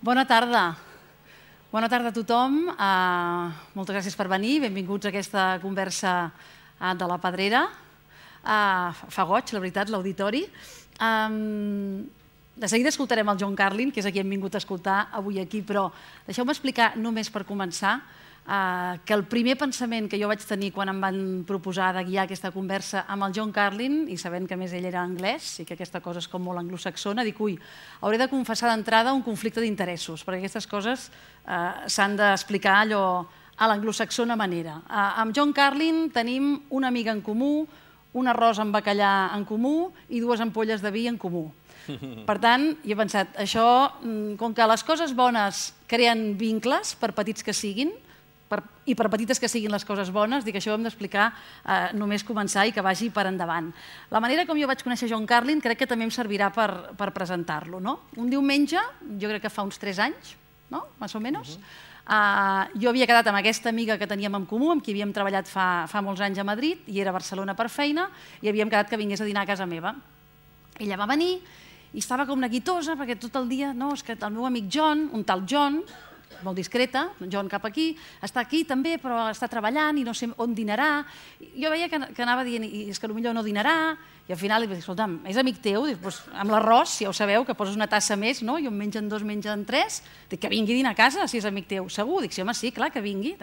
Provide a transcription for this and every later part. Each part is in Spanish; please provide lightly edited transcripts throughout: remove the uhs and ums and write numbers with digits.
Bona tarda. Bona tarda a tothom. Moltes gràcies per venir. Benvinguts a aquesta conversa de la Pedrera. Fa goig, la veritat, l'auditori. De seguida escoltarem el John Carlin, que és a qui hem vingut a escoltar avui aquí, però deixeu-me explicar només per començar que el primer pensament que jo vaig tenir quan em van proposar de guiar aquesta conversa amb el John Carlin, i sabent que a més ell era anglès i que aquesta cosa és com molt anglosaxona, dic, ui, hauré de confessar d'entrada un conflicte d'interessos, perquè aquestes coses s'han d'explicar allò a l'anglosaxona manera. Amb John Carlin tenim una amiga en comú, un arròs amb bacallà en comú i 2 ampolles de vi en comú. Per tant, jo he pensat, això, com que les coses bones creen vincles, per petits que siguin, i per petites que siguin les coses bones, dic, això ho hem d'explicar només començar i que vagi per endavant. La manera com jo vaig conèixer John Carlin crec que també em servirà per presentar-lo. Un diumenge, jo crec que fa uns 3 anys, més o menys, jo havia quedat amb aquesta amiga que teníem en comú, amb qui havíem treballat fa molts anys a Madrid, i era a Barcelona per feina, i havíem quedat que vingués a dinar a casa meva. Ella va venir i estava com neguitosa, perquè tot el dia, no, és que el meu amic John, un tal John, molt discreta, John cap aquí, està aquí també, però està treballant i no sé on dinarà. Jo veia que anava dient, és que potser no dinarà, i al final li vaig dir, escolta'm, és amic teu? Amb l'arròs, ja ho sabeu, que poses una tassa més, i on mengen 2, mengen 3, dic, que vingui a dinar a casa, si és amic teu. Segur? Dic, sí, home, sí, clar, que vingui.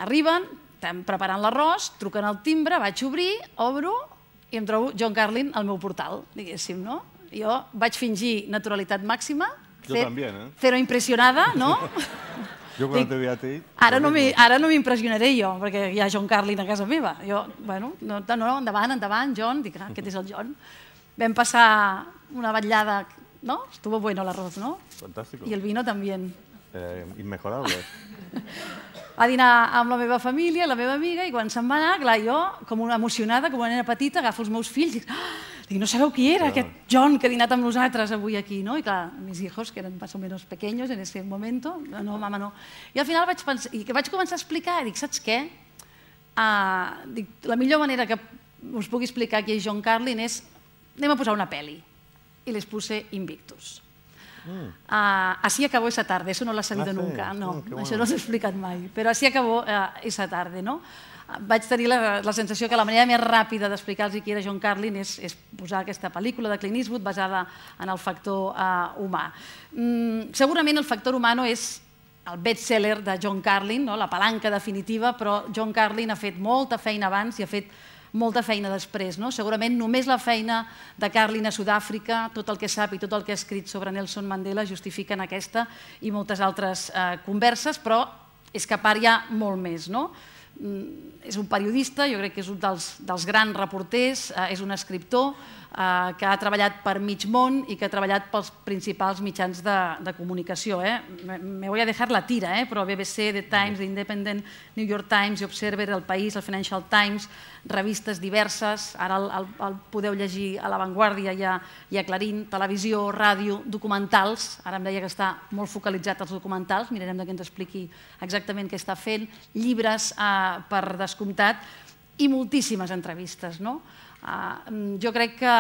Arriben, estem preparant l'arròs, truquen al timbre, vaig obrir, obro, i em trobo John Carlin al meu portal, diguéssim, no? Jo vaig fingir naturalitat màxima, Yo también, ¿eh? Cero impressionada, no? Yo cuando te vi a ti... Ara no m'impressionaré jo, perquè hi ha John Carlin a casa meva. Jo, bueno, no, endavant, John, dic, aquest és el John. Vam passar una vetllada, ¿no? Estuvo bueno el arroz, ¿no? Fantástico. Y el vino también. Inmejorable. A dinar amb la meva família, la meva amiga, i quan se'n va anar, clar, jo, com una emocionada, com una nena petita, agafo els meus fills i dic, no sabeu qui era aquest John que ha dinat amb nosaltres avui aquí, no? I clar, mis hijos, que eren más o menos pequeños en ese momento, no, mama, no. I al final vaig pensar, i que vaig començar a explicar, i dic, saps què? La millor manera que us pugui explicar qui és John Carlin és, anem a posar una pel·li. I les puse Invictus. Así acabó esa tarde, eso no lo ha sabido nunca, no, això no s'ha explicat mai, però así acabó esa tarde, no? Vaig tenir la sensació que la manera més ràpida d'explicar-los qui era John Carlin és posar aquesta pel·lícula de Clint Eastwood basada en el factor humà. Segurament el factor humà no és el best-seller de John Carlin, la palanca definitiva, però John Carlin ha fet molta feina abans i ha fet molta feina després. Segurament només la feina de Carlin a Sud-àfrica, tot el que sap i tot el que ha escrit sobre Nelson Mandela justifiquen aquesta i moltes altres converses, però és que a part hi ha molt més. És un periodista, jo crec que és un dels grans reporters, és un escriptor que ha treballat per mig món i que ha treballat pels principals mitjans de comunicació. Me voy a dejar la tira, però BBC, The Times, The Independent, New York Times, The Observer, El País, el Financial Times, revistes diverses, ara el podeu llegir a La Vanguardia i a Clarín, televisió, ràdio, documentals, ara em deia que està molt focalitzat als documentals, mirarem que ens expliqui exactament què està fent, llibres per descomptat i moltíssimes entrevistes. Jo crec que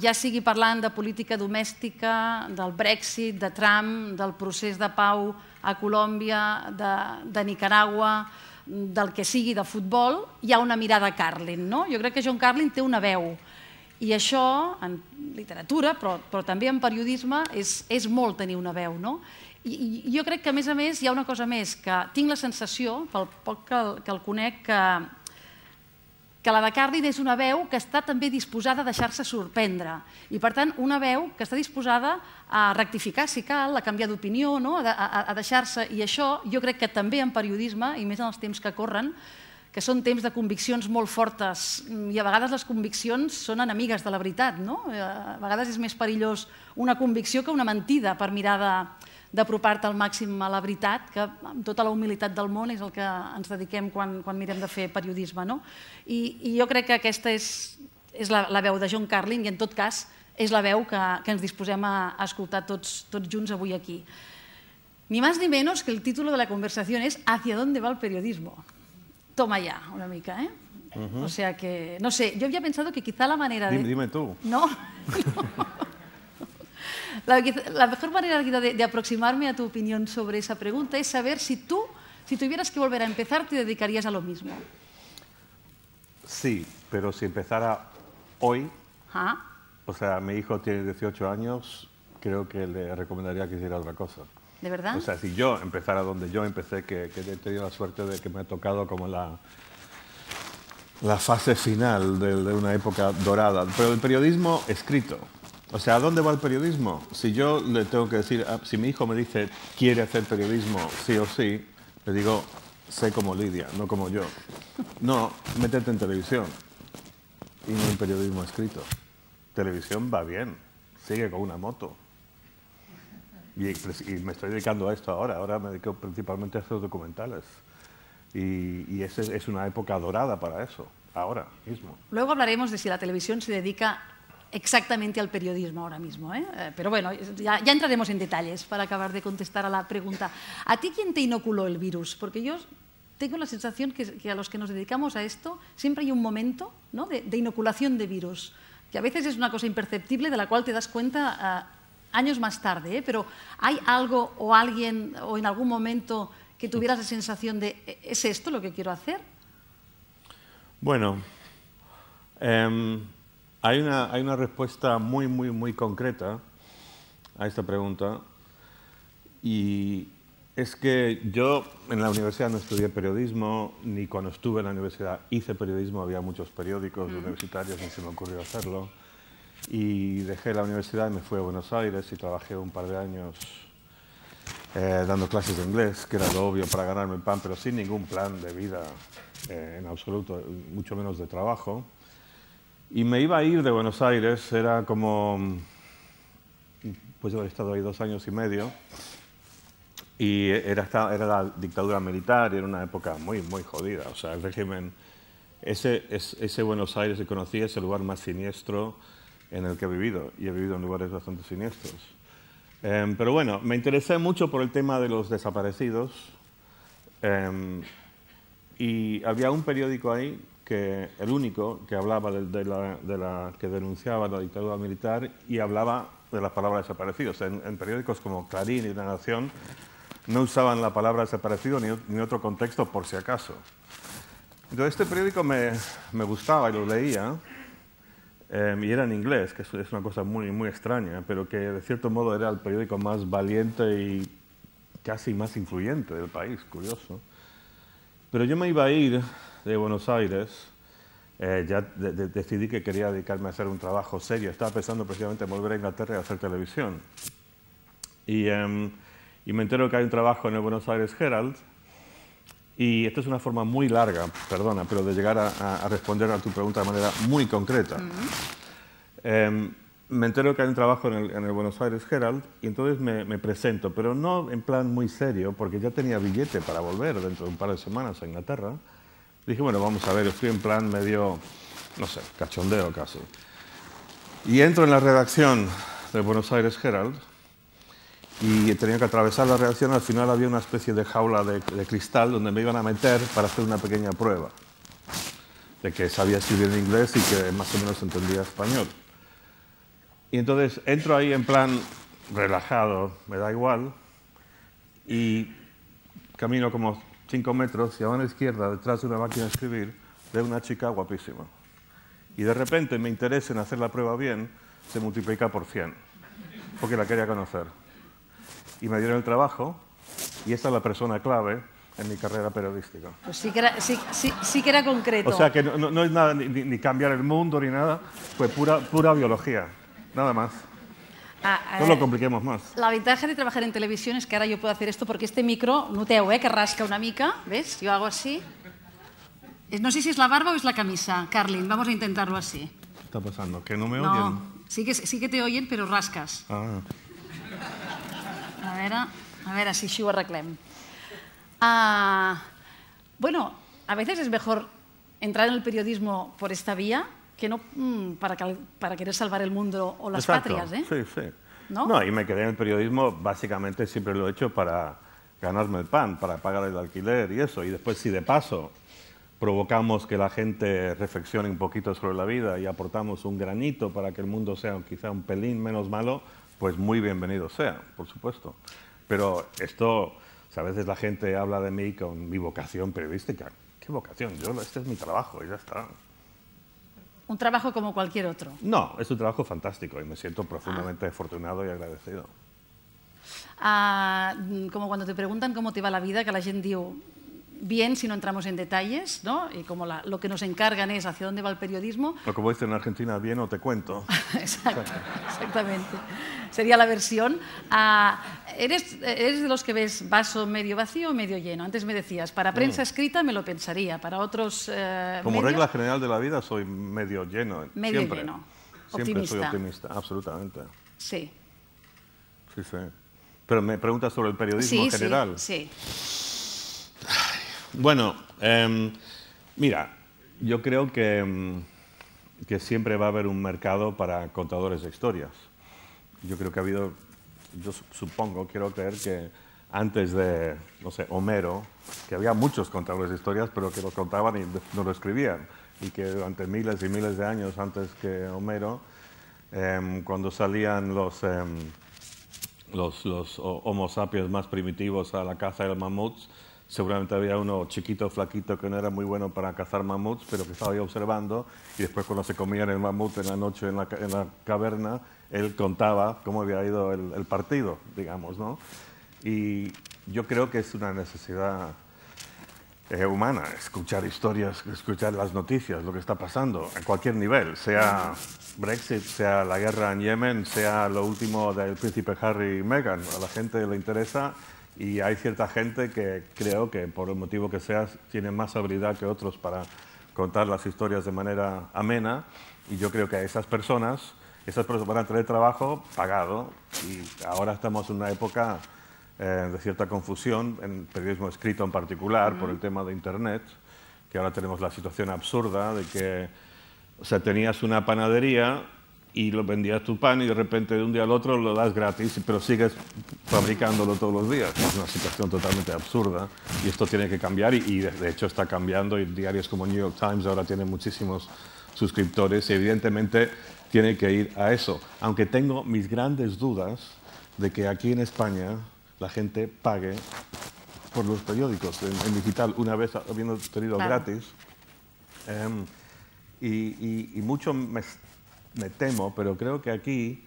ja sigui parlant de política domèstica, del Brexit, de Trump, del procés de pau a Colòmbia, de Nicaragua, del que sigui de futbol, hi ha una mirada Carlin. Jo crec que John Carlin té una veu i això, en literatura, però també en periodisme, és molt tenir una veu. I jo crec que, a més, hi ha una cosa més, que tinc la sensació, pel poc que el conec, que la de Carlin és una veu que està també disposada a deixar-se sorprendre i, per tant, una veu que està disposada a rectificar, si cal, a canviar d'opinió, a deixar-se, i això jo crec que també en periodisme, i més en els temps que corren, que són temps de conviccions molt fortes i a vegades les conviccions són enemigues de la veritat. A vegades és més perillós una convicció que una mentida per mirar d'apropar-te al màxim a la veritat, que amb tota la humilitat del món és el que ens dediquem quan mirem de fer periodisme. I jo crec que aquesta és la veu de John Carlin i, en tot cas, és la veu que ens disposem a escoltar tots junts avui aquí. Ni más ni menos que el título de la conversación es ¿Hacia dónde va el periodismo? Toma ya, una mica, ¿eh? O sea que, no sé, yo había pensado que quizá la manera de... Dime tú. No. La mejor manera de aproximarme a tu opinión sobre esa pregunta es saber si tú, si tuvieras que volver a empezar, te dedicarías a lo mismo. Sí, pero si empezara hoy, ¿Ah? o sea, mi hijo tiene 18 años, creo que le recomendaría que hiciera otra cosa. ¿De verdad? O sea, si yo empezara donde yo empecé, que he tenido la suerte de que me ha tocado como la fase final de una época dorada. Pero el periodismo escrito. O sea, ¿a dónde va el periodismo? Si yo le tengo que decir, si mi hijo me dice quiere hacer periodismo sí o sí, le digo, sé como Lidia, no como yo. No, métete en televisión y no en periodismo escrito. Televisión va bien, sigue con una moto. Y me estoy dedicando a esto ahora me dedico principalmente a estos documentales. Y es una época dorada para eso, ahora mismo. Luego hablaremos de si la televisión se dedica exactamente al periodismo ahora mismo, ¿eh? Pero bueno, ya entraremos en detalles para acabar de contestar a la pregunta. ¿A ti quién te inoculó el virus? Porque yo tengo la sensación que a los que nos dedicamos a esto siempre hay un momento, ¿no?, de inoculación de virus, que a veces es una cosa imperceptible de la cual te das cuenta años más tarde, ¿eh? Pero ¿hay algo o alguien o en algún momento que tuvieras la sensación de ¿es esto lo que quiero hacer? Bueno, hay una respuesta muy concreta a esta pregunta, y es que yo en la universidad no estudié periodismo, ni cuando estuve en la universidad hice periodismo, había muchos periódicos universitarios, ni se me ocurrió hacerlo. Y dejé la universidad y me fui a Buenos Aires y trabajé un par de años dando clases de inglés, que era lo obvio para ganarme el pan, pero sin ningún plan de vida en absoluto, mucho menos de trabajo. Y me iba a ir de Buenos Aires, era como, pues yo he estado ahí 2 años y medio, y era la dictadura militar, y era una época muy jodida. O sea, el régimen, ese Buenos Aires que conocí es el lugar más siniestro en el que he vivido, y he vivido en lugares bastante siniestros. Pero bueno, me interesé mucho por el tema de los desaparecidos, y había un periódico ahí, el único, que hablaba que denunciaba la dictadura militar y hablaba de las palabras desaparecidos. En periódicos como Clarín y La Nación no usaban la palabra desaparecido ni otro contexto por si acaso. Entonces este periódico me gustaba y lo leía. Y era en inglés, que es una cosa muy extraña, pero que de cierto modo era el periódico más valiente y casi más influyente del país, curioso. Pero yo me iba a ir de Buenos Aires, ya decidí que quería dedicarme a hacer un trabajo serio, estaba pensando precisamente en volver a Inglaterra y hacer televisión. Y me entero que hay un trabajo en el Buenos Aires Herald. Y esta es una forma muy larga, perdona, pero de llegar a responder a tu pregunta de manera muy concreta. Me entero que hay un trabajo en el Buenos Aires Herald y entonces me presento, pero no en plan muy serio, porque ya tenía billete para volver dentro de un par de semanas a Inglaterra. Dije, bueno, vamos a ver, estoy en plan medio, no sé, cachondeo casi. Y entro en la redacción del Buenos Aires Herald, y tenía que atravesar la redacción. Al final había una especie de jaula de cristal donde me iban a meter para hacer una pequeña prueba de que sabía escribir en inglés y que más o menos entendía español. Y entonces entro ahí en plan relajado, me da igual, y camino como 5 metros y a mano izquierda, detrás de una máquina de escribir, veo una chica guapísima. Y de repente mi interés en hacer la prueba bien se multiplica por 100, porque la quería conocer. Y me dieron el trabajo, y esta es la persona clave en mi carrera periodística. Pues sí que era concreto. O sea que no es nada, ni cambiar el mundo ni nada, fue pura biología, nada más. No lo compliquemos más. La ventaja de trabajar en televisión es que ahora yo puedo hacer esto porque este micro, noteu, que rasca una mica, ¿ves? Yo hago así. No sé si es la barba o es la camisa, Carlin, vamos a intentarlo así. ¿Qué está pasando? ¿Que no me oyen? No, sí que te oyen, pero rascas. Ah. A veure si així ho arreglem. Bueno, a veces es mejor entrar en el periodismo por esta vía que no para querer salvar el mundo o las Exacto. patrias, ¿eh? Sí, sí. ¿No? Y me quedé en el periodismo, básicamente siempre lo he hecho para ganarme el pan, para pagar el alquiler y eso. Y después, si de paso provocamos que la gente reflexione un poquito sobre la vida y aportamos un granito para que el mundo sea quizá un pelín menos malo, pues muy bienvenido sea, por supuesto. Pero esto, o sea, a veces la gente habla de mí con mi vocación periodística. ¿Qué vocación? Este es mi trabajo y ya está. Un trabajo como cualquier otro. No, es un trabajo fantástico y me siento profundamente afortunado y agradecido. Como cuando te preguntan cómo te va la vida, que la gente diu bien si no entramos en detalles, ¿no? Y como lo que nos encargan es hacia dónde va el periodismo. O como dicen en Argentina, bien o te cuento. Exacto, exactamente. Sería la versión. ¿Eres de los que ves vaso medio vacío o medio lleno? Antes me decías, para prensa escrita me lo pensaría, para otros como regla general de la vida soy medio lleno. Medio siempre. lleno. Siempre Optimista. soy optimista, absolutamente. Sí. Sí, sí. Pero me preguntas sobre el periodismo en general. Sí. Bueno, mira, yo creo que siempre va a haber un mercado para contadores de historias. Yo creo que ha habido, yo supongo, quiero creer que antes de, no sé, Homero, que había muchos contadores de historias, pero que lo contaban y no lo escribían. Y que durante miles y miles de años antes que Homero, cuando salían los Homo sapiens más primitivos a la caza de los mamuts, seguramente había uno chiquito, flaquito, que no era muy bueno para cazar mamuts, pero que estaba ahí observando, y después cuando se comían el mamut en la noche en la caverna, él contaba cómo había ido el partido, digamos, ¿no? Y yo creo que es una necesidad humana, escuchar historias, escuchar las noticias, lo que está pasando, a cualquier nivel, sea Brexit, sea la guerra en Yemen, sea lo último del príncipe Harry y Meghan. A la gente le interesa y hay cierta gente que creo que, por el motivo que sea, tiene más habilidad que otros para contar las historias de manera amena, y yo creo que a esas personas van a tener trabajo pagado, y ahora estamos en una época de cierta confusión, en periodismo escrito en particular, por el tema de Internet, que ahora tenemos la situación absurda de que, o sea, tenías una panadería y lo vendías tu pan y de repente de un día al otro lo das gratis, pero sigues fabricándolo todos los días. Es una situación totalmente absurda y esto tiene que cambiar, y de hecho está cambiando, y diarios como New York Times ahora tienen muchísimos suscriptores y evidentemente tiene que ir a eso. Aunque tengo mis grandes dudas de que aquí en España la gente pague por los periódicos en digital, una vez habiendo tenido gratis. Y mucho me temo, pero creo que aquí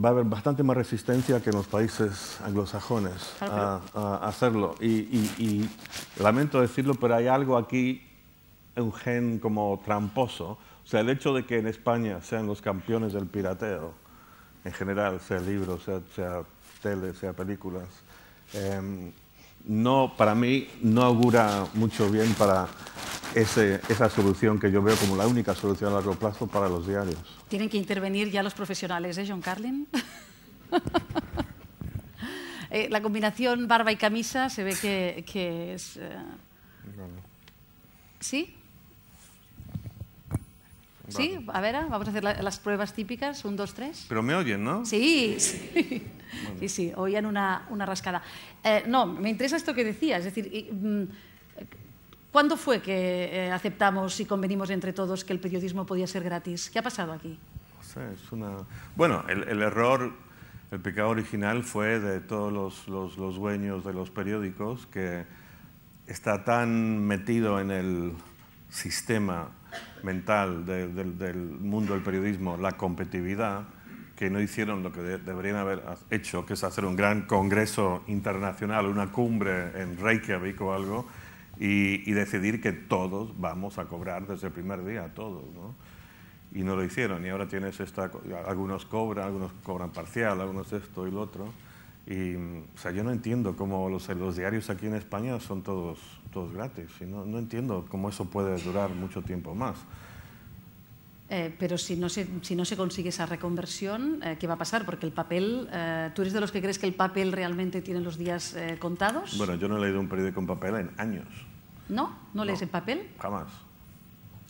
va a haber bastante más resistencia que en los países anglosajones a hacerlo. Y lamento decirlo, pero hay algo aquí, un gen como tramposo. O sea, el hecho de que en España sean los campeones del pirateo, en general, sea libros, sea tele, sea películas, para mí no augura mucho bien para esa solución que yo veo como la única solución a largo plazo para los diarios. Tienen que intervenir ya los profesionales, ¿eh, John Carlin? La combinación barba y camisa se ve que es... ¿Sí? ¿Sí? A ver, vamos a hacer las pruebas típicas. 1, 2, 3. Pero me oyen, ¿no? Sí, sí. Bueno. Sí, oían una rascada. No, me interesa esto que decías. Es decir, ¿cuándo fue que aceptamos y convenimos entre todos que el periodismo podía ser gratis? ¿Qué ha pasado aquí? No sé, Bueno, el error, el pecado original fue de todos los dueños de los periódicos, que está tan metido en el sistema mental del mundo del periodismo, la competitividad, que no hicieron lo que deberían haber hecho, que es hacer un gran congreso internacional, una cumbre en Reykjavik o algo, y decidir que todos vamos a cobrar desde el primer día, todos, ¿no? Y no lo hicieron, y ahora tienes algunos cobran parcial, algunos esto y lo otro. Y, o sea, yo no entiendo cómo los diarios aquí en España son todos gratis. Y no entiendo cómo eso puede durar mucho tiempo más. Pero si no se consigue esa reconversión, ¿qué va a pasar? Porque el papel, ¿tú eres de los que crees que el papel realmente tiene los días contados? Bueno, yo no he leído un periódico en papel en años. ¿No? ¿No lees en papel? Jamás.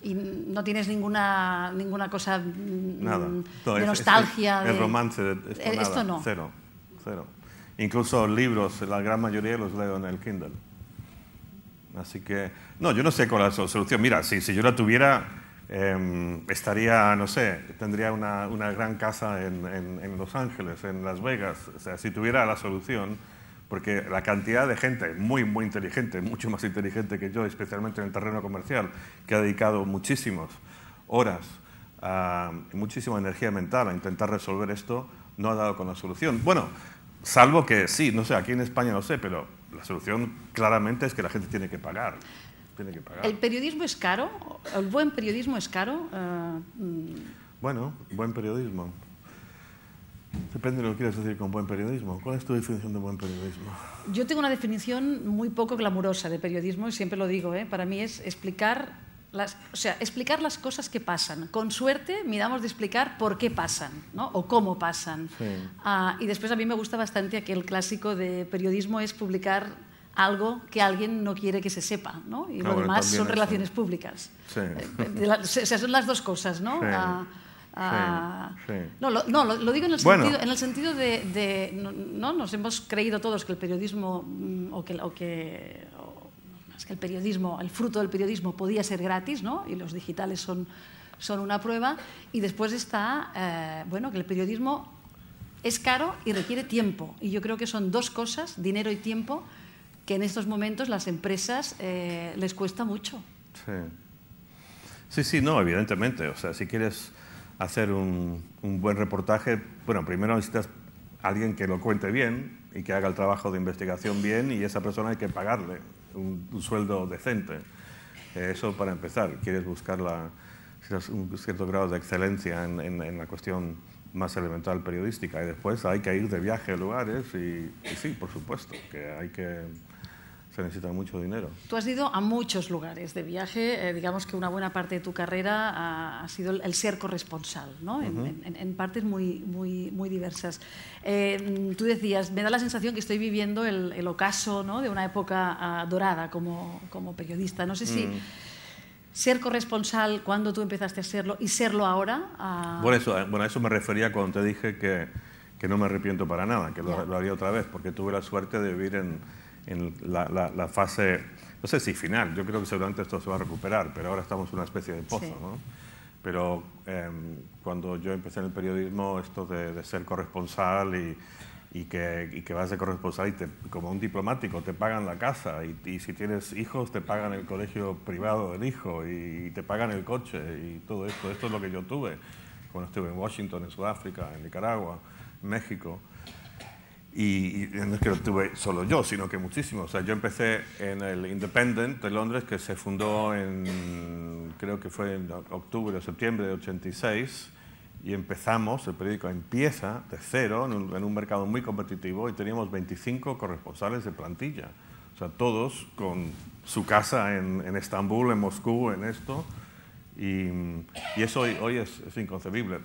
¿Y no tienes ninguna cosa nada. De nostalgia? El romance, esto no. Cero. Incluso libros, la gran mayoría los leo en el Kindle. Así que, no, yo no sé cuál es la solución. Mira, si yo la tuviera, estaría, no sé, tendría una gran casa en Los Ángeles, en Las Vegas. O sea, si tuviera la solución, porque la cantidad de gente muy, muy inteligente, mucho más inteligente que yo, especialmente en el terreno comercial, que ha dedicado muchísimas horas y muchísima energía mental a intentar resolver esto, no ha dado con la solución. Bueno, salvo que sí, no sé, aquí en España no sé, pero la solución claramente es que la gente tiene que pagar. ¿El periodismo es caro? ¿El buen periodismo es caro? Bueno, buen periodismo. Depende de lo que quieras decir con buen periodismo. ¿Cuál es tu definición de buen periodismo? Yo tengo una definición muy poco glamurosa de periodismo y siempre lo digo, ¿eh? Para mí es explicar las cosas que pasan. Con suerte miramos de explicar por qué pasan, ¿no? O cómo pasan. Sí. Y después a mí me gusta bastante aquel clásico de periodismo es publicar algo que alguien no quiere que se sepa, ¿no? Y lo demás son relaciones públicas. Sí. Son las dos cosas, ¿no? Sí. Lo digo en el sentido de ¿no? Nos hemos creído todos que el periodismo el periodismo, el fruto del periodismo podía ser gratis, ¿no? Y los digitales son una prueba. Y después está que el periodismo es caro y requiere tiempo. Y yo creo que son dos cosas, dinero y tiempo, que en estos momentos las empresas les cuesta mucho. Sí, no, evidentemente. O sea, si quieres hacer un buen reportaje, bueno, primero necesitas a alguien que lo cuente bien y que haga el trabajo de investigación bien, y esa persona hay que pagarle un sueldo decente. Eso para empezar. Quieres buscar un cierto grado de excelencia en la cuestión más elemental periodística, y después hay que ir de viaje a lugares y sí, por supuesto, que se necesita mucho dinero. Tú has ido a muchos lugares de viaje, digamos que una buena parte de tu carrera ha sido el ser corresponsal, ¿no? En partes muy, muy, muy diversas. Tú decías, me da la sensación que estoy viviendo el ocaso, ¿no? De una época dorada como periodista. No sé si ser corresponsal cuando tú empezaste a serlo y serlo ahora... Bueno, a eso me refería cuando te dije que no me arrepiento para nada, que lo haría otra vez, porque tuve la suerte de vivir en la fase, no sé si final, yo creo que seguramente esto se va a recuperar, pero ahora estamos en una especie de pozo, ¿no? Pero cuando yo empecé en el periodismo, esto de ser corresponsal y que vas de corresponsal y como un diplomático te pagan la casa y si tienes hijos te pagan el colegio privado del hijo y te pagan el coche y todo esto. Esto es lo que yo tuve cuando estuve en Washington, en Sudáfrica, en Nicaragua, en México. Y no es que lo tuve solo yo, sino que muchísimos. O sea, yo empecé en el Independent de Londres, que se fundó creo que fue en octubre o septiembre de 86, y el periódico empieza de cero en un mercado muy competitivo, y teníamos 25 corresponsales de plantilla. O sea, todos con su casa en Estambul, en Moscú, en esto. Y eso hoy es inconcebible.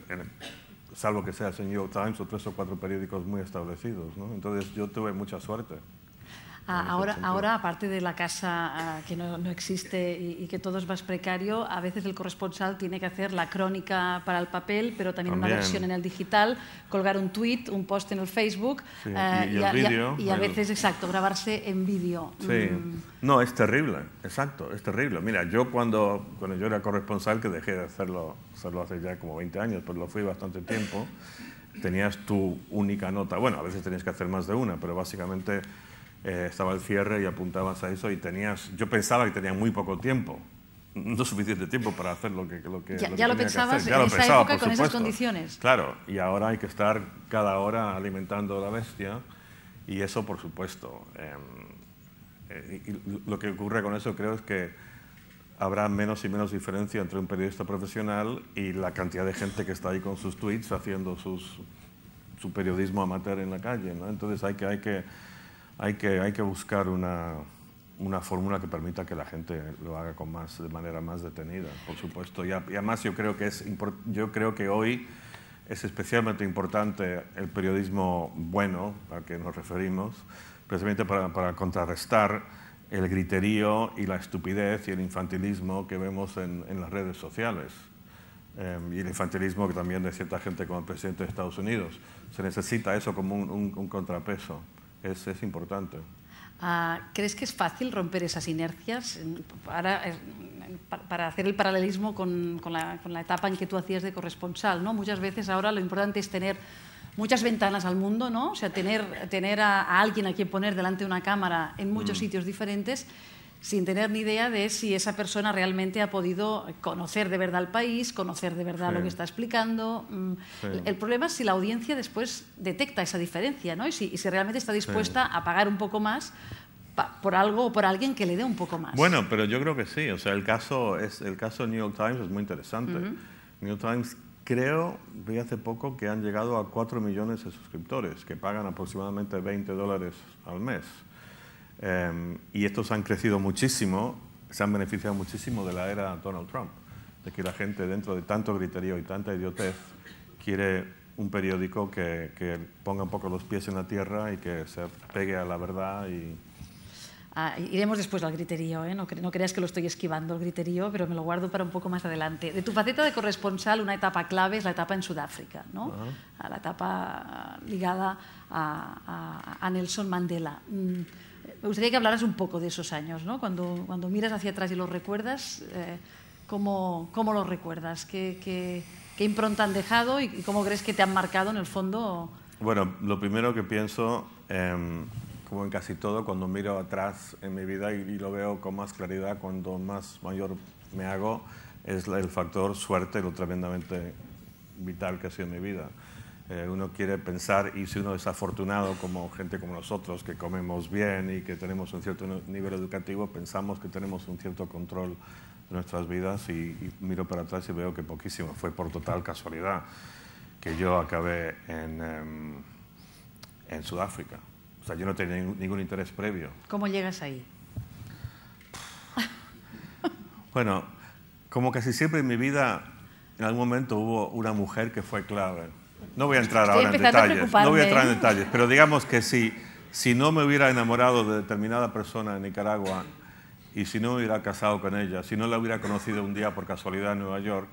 Salvo que seas en New York Times o 3 o 4 periódicos muy establecidos, ¿no? Entonces yo tuve mucha suerte. Ahora, aparte de la casa que no existe y que todo es más precario, a veces el corresponsal tiene que hacer la crónica para el papel, pero también una versión en el digital, colgar un tweet, un post en el Facebook y el vídeo. Y a veces, exacto, grabarse en vídeo. Sí. No, es terrible, exacto, es terrible. Mira, yo cuando yo era corresponsal, que dejé de hacerlo hace ya como 20 años, pero lo fui bastante tiempo, tenías tu única nota. Bueno, a veces tenías que hacer más de una, pero básicamente... estaba el cierre y apuntabas a eso y yo pensaba que tenía muy poco tiempo, no suficiente tiempo para hacer lo que ya lo pensabas en esa época con esas condiciones. Claro, y ahora hay que estar cada hora alimentando a la bestia, y eso por supuesto. Y lo que ocurre con eso creo es que habrá menos y menos diferencia entre un periodista profesional y la cantidad de gente que está ahí con sus tweets haciendo su periodismo amateur en la calle, ¿no? Entonces hay que buscar una fórmula que permita que la gente lo haga de manera más detenida, por supuesto. Y además yo creo que hoy es especialmente importante el periodismo bueno, al que nos referimos, precisamente para contrarrestar el griterío y la estupidez y el infantilismo que vemos en las redes sociales. Y el infantilismo que también de cierta gente como el presidente de Estados Unidos. Se necesita eso como un contrapeso. Es importante. ¿Crees que es fácil romper esas inercias? Ahora para hacer el paralelismo con la etapa en que tú hacías de corresponsal, ¿no? Muchas veces ahora lo importante es tener muchas ventanas al mundo, ¿no? O sea, tener a alguien a quien poner delante de una cámara en muchos sitios diferentes, sin tener ni idea de si esa persona realmente ha podido conocer de verdad el país, conocer de verdad lo que está explicando. El problema es si la audiencia después detecta esa diferencia, ¿no? Y si realmente está dispuesta a pagar un poco más por algo o por alguien que le dé un poco más. Bueno, pero yo creo que sí. O sea, el caso New York Times es muy interesante. New York Times, vi hace poco que han llegado a 4 millones de suscriptores que pagan aproximadamente $20 al mes. Y estos han crecido muchísimo, se han beneficiado muchísimo de la era Donald Trump, de que la gente, dentro de tanto griterío y tanta idiotez, quiere un periódico que ponga un poco los pies en la tierra y que se pegue a la verdad. Iremos después al griterío, ¿eh? No creas que lo estoy esquivando el griterío, pero me lo guardo para un poco más adelante. De tu faceta de corresponsal, una etapa clave es la etapa en Sudáfrica, ¿no? La etapa ligada a Nelson Mandela. Me gustaría que hablaras un poco de esos años, ¿no? Cuando miras hacia atrás y los recuerdas, ¿cómo los recuerdas? ¿Qué impronta han dejado y cómo crees que te han marcado en el fondo? Bueno, lo primero que pienso, como en casi todo, cuando miro atrás en mi vida y lo veo con más claridad, cuando más mayor me hago, es el factor suerte, lo tremendamente vital que ha sido en mi vida. Uno quiere pensar, y si uno es afortunado como gente como nosotros, que comemos bien y que tenemos un cierto nivel educativo, pensamos que tenemos un cierto control de nuestras vidas y miro para atrás y veo que poquísimo. Fue por total casualidad que yo acabé en Sudáfrica. O sea, yo no tenía ningún interés previo. ¿Cómo llegas ahí? Bueno, como casi siempre en mi vida, en algún momento hubo una mujer que fue clave. No voy a entrar ahora en detalles, pero digamos que si no me hubiera enamorado de determinada persona en Nicaragua y si no me hubiera casado con ella, si no la hubiera conocido un día por casualidad en Nueva York,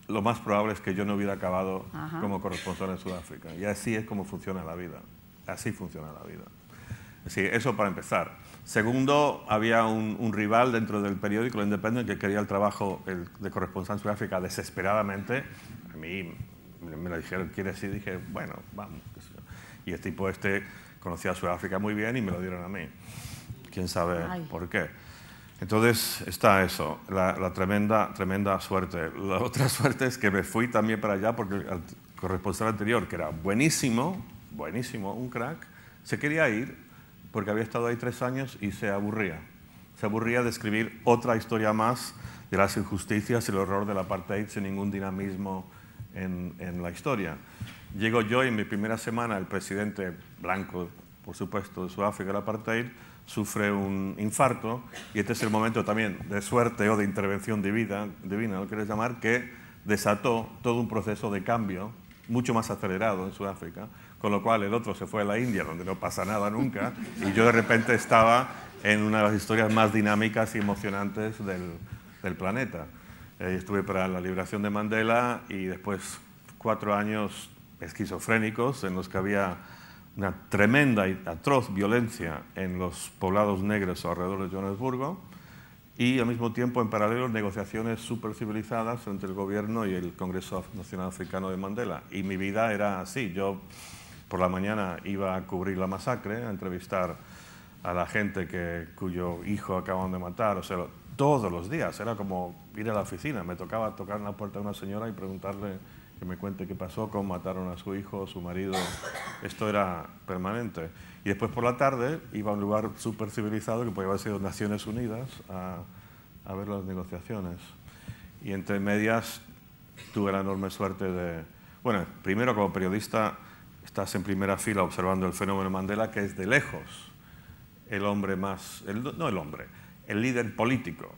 lo más probable es que yo no hubiera acabado como corresponsal en Sudáfrica. Y así es como funciona la vida. Así funciona la vida. Así, eso para empezar. Segundo, había un rival dentro del periódico, el Independent, que quería el trabajo de corresponsal en Sudáfrica desesperadamente. A mí me lo dijeron, ¿quieres ir? Dije, bueno, vamos. Y el tipo conocía a Sudáfrica muy bien y me lo dieron a mí. ¿Quién sabe por qué? Entonces está eso, la tremenda suerte. La otra suerte es que me fui también para allá porque el corresponsal anterior, que era buenísimo, un crack, se quería ir porque había estado ahí 3 años y se aburría. Se aburría de escribir otra historia más de las injusticias y el horror del apartheid sin ningún dinamismo en la historia. Llego yo y en mi primera semana el presidente blanco, por supuesto, de Sudáfrica, el apartheid, sufre un infarto y este es el momento también de suerte o de intervención divina, lo quieres llamar, que desató todo un proceso de cambio mucho más acelerado en Sudáfrica, con lo cual el otro se fue a la India, donde no pasa nada nunca, y yo de repente estaba en una de las historias más dinámicas y emocionantes del planeta. Estuve para la liberación de Mandela y después 4 años esquizofrénicos en los que había una tremenda y atroz violencia en los poblados negros alrededor de Johannesburgo y al mismo tiempo en paralelo negociaciones súper civilizadas entre el gobierno y el Congreso Nacional Africano de Mandela. Y mi vida era así, yo por la mañana iba a cubrir la masacre, a entrevistar a la gente cuyo hijo acaban de matar, o sea, todos los días, era como ir a la oficina, me tocaba tocar en la puerta de una señora y preguntarle que me cuente qué pasó, cómo mataron a su hijo, a su marido, esto era permanente. Y después por la tarde iba a un lugar súper civilizado que podía haber sido Naciones Unidas a ver las negociaciones. Y entre medias tuve la enorme suerte de... Bueno, primero como periodista estás en primera fila observando el fenómeno Mandela, que es de lejos el hombre más... el líder político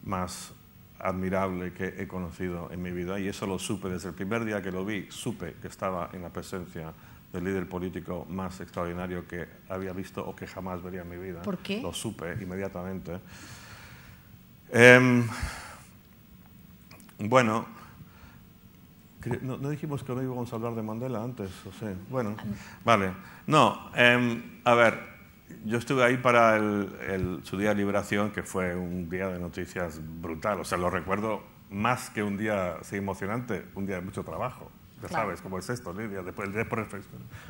más admirable que he conocido en mi vida, y eso lo supe desde el primer día que lo vi, supe que estaba en la presencia del líder político más extraordinario que había visto o que jamás vería en mi vida. ¿Por qué? Lo supe inmediatamente. Bueno, ¿no dijimos que no íbamos a hablar de Mandela antes? O sea, bueno, vale. No, a ver, yo estuve ahí para su día de liberación, que fue un día de noticias brutal. O sea, lo recuerdo más que un día así emocionante, un día de mucho trabajo. Ya sabes cómo es esto, Lidia. Después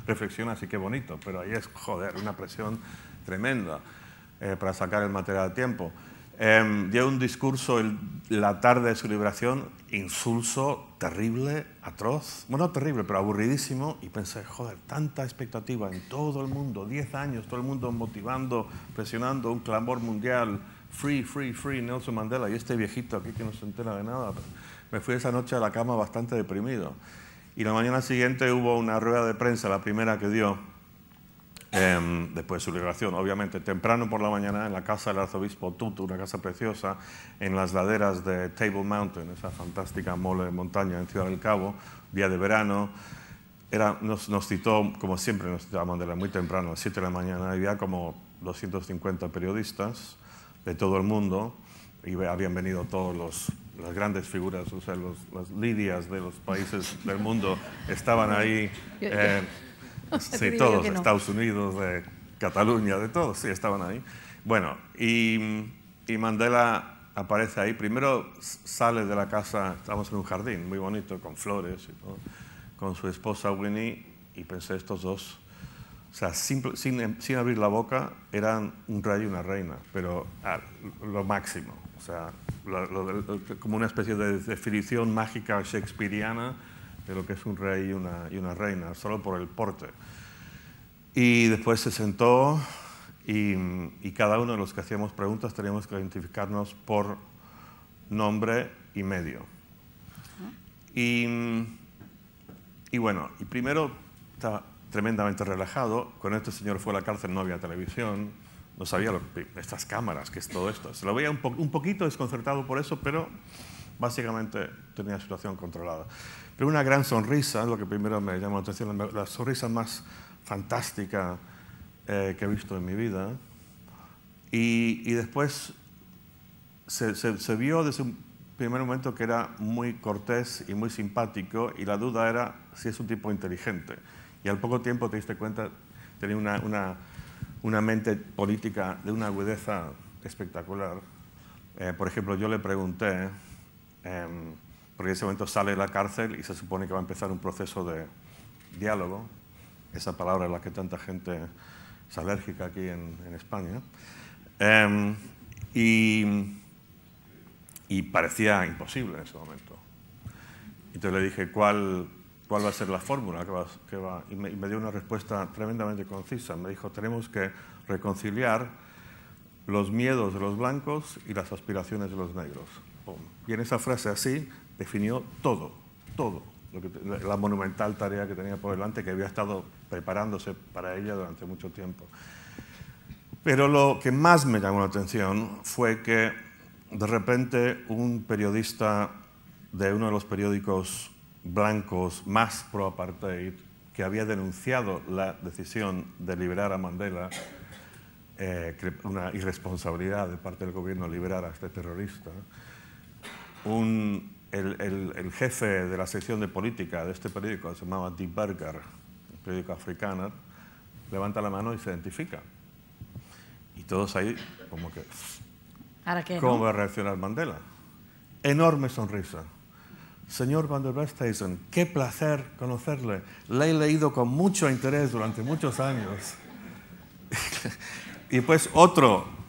reflexionas y qué bonito, pero ahí es, joder, una presión tremenda para sacar el material a tiempo. Dio un discurso la tarde de su liberación, insulso, terrible, atroz. Bueno, no terrible, pero aburridísimo. Y pensé, joder, tanta expectativa en todo el mundo, 10 años, todo el mundo motivando, presionando, un clamor mundial, free, free, free, Nelson Mandela. Y este viejito aquí que no se entera de nada. Me fui esa noche a la cama bastante deprimido. Y la mañana siguiente hubo una rueda de prensa, la primera que dio, después de su liberación, obviamente, temprano por la mañana en la casa del arzobispo Tutu, una casa preciosa, en las laderas de Table Mountain, esa fantástica mole de montaña en Ciudad del Cabo, día de verano. Nos citó, como siempre nos citaba Mandela, muy temprano, a las 7 de la mañana. Había como 250 periodistas de todo el mundo y habían venido todos las grandes figuras, o sea, las Lidias de los países del mundo estaban ahí. Sí, todos, no. Estados Unidos, de Cataluña, de todos, sí, estaban ahí. Bueno, y Mandela aparece ahí. Primero sale de la casa, estamos en un jardín muy bonito, con flores y todo, con su esposa Winnie, y pensé, estos dos, o sea, sin abrir la boca, eran un rey y una reina, pero lo máximo. O sea, como una especie de definición mágica shakespeariana de lo que es un rey y una reina, solo por el porte. Y después se sentó y cada uno de los que hacíamos preguntas teníamos que identificarnos por nombre y medio. Y bueno, y primero estaba tremendamente relajado. Cuando este señor fue a la cárcel no había televisión, no sabía estas cámaras, qué es todo esto. Se lo veía un poquito desconcertado por eso, pero básicamente tenía la situación controlada. Pero una gran sonrisa, lo que primero me llamó la atención, la sonrisa más fantástica que he visto en mi vida. Y después se vio desde un primer momento que era muy cortés y muy simpático, y la duda era si es un tipo inteligente. Y al poco tiempo te diste cuenta, tenía una mente política de una agudeza espectacular. Por ejemplo, yo le pregunté, porque en ese momento sale de la cárcel y se supone que va a empezar un proceso de diálogo, esa palabra a la que tanta gente es alérgica aquí en España, y parecía imposible en ese momento. Entonces le dije, ¿cuál va a ser la fórmula que va? Y me dio una respuesta tremendamente concisa. Me dijo, tenemos que reconciliar los miedos de los blancos y las aspiraciones de los negros. Y en esa frase así definió todo, la monumental tarea que tenía por delante, que había estado preparándose para ella durante mucho tiempo. Pero lo que más me llamó la atención fue que de repente un periodista de uno de los periódicos blancos más pro-apartheid, que había denunciado la decisión de liberar a Mandela, una irresponsabilidad de parte del gobierno liberar a este terrorista, el jefe de la sección de política de este periódico, se llamaba Die Burger, el periódico africano, levanta la mano y se identifica. Y todos ahí, como que, ¿ahora qué, ¿cómo no? va a reaccionar Mandela? Enorme sonrisa. Señor Van der Westhuizen, qué placer conocerle. Le he leído con mucho interés durante muchos años. Y pues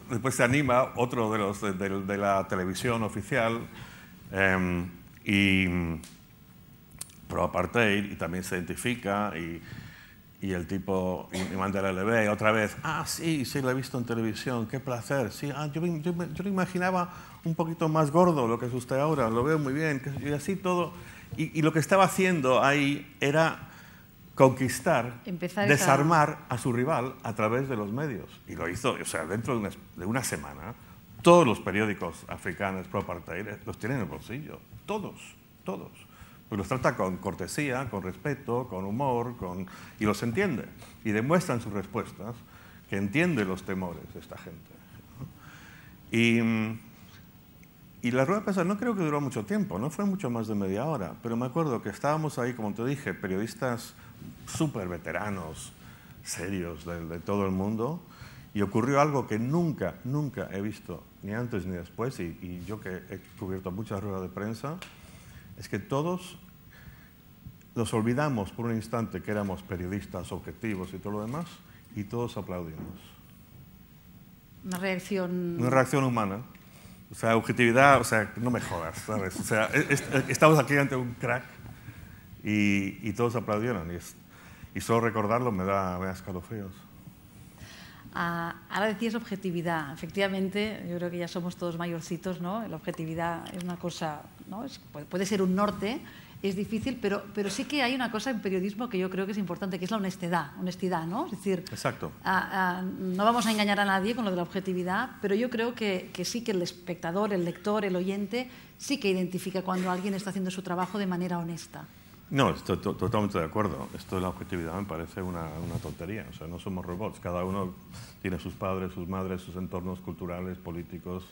después se anima otro de los de la televisión oficial, y pro-apartheid, y también se identifica, y el tipo, y Mandela le ve otra vez, sí, lo he visto en televisión, qué placer, sí, yo lo imaginaba un poquito más gordo lo que es usted ahora, lo veo muy bien, y así todo, y lo que estaba haciendo ahí era conquistar, desarmar a su rival a través de los medios, y lo hizo, o sea, dentro de una semana. Todos los periódicos africanos pro-apartheid los tienen en el bolsillo, todos. Pues los trata con cortesía, con respeto, con humor, y los entiende. Y demuestran sus respuestas que entiende los temores de esta gente, ¿no? Y la rueda de prensa no creo que duró mucho tiempo, no fue mucho más de media hora, pero me acuerdo que estábamos ahí, como te dije, periodistas súper veteranos, serios de todo el mundo, Y ocurrió algo que nunca he visto, ni antes ni después, y yo que he cubierto muchas ruedas de prensa, es que todos nos olvidamos por un instante que éramos periodistas objetivos y todo lo demás, y todos aplaudimos. Una reacción... Una reacción humana. O sea, objetividad, o sea, no me jodas, ¿sabes? O sea, estamos aquí ante un crack y todos aplaudieron. Y solo recordarlo me da escalofríos. Ahora decías objetividad. Efectivamente, yo creo que ya somos todos mayorcitos, ¿no? La objetividad es una cosa, ¿no? Puede ser un norte, es difícil, pero sí que hay una cosa en periodismo que yo creo que es importante, que es la honestidad, ¿no? Es decir, exacto. No vamos a engañar a nadie con lo de la objetividad, pero yo creo que sí que el espectador, el lector, el oyente, sí que identifica cuando alguien está haciendo su trabajo de manera honesta. No, estoy totalmente de acuerdo. Esto de la objetividad me parece una tontería. O sea, no somos robots. Cada uno tiene sus padres, sus madres, sus entornos culturales, políticos,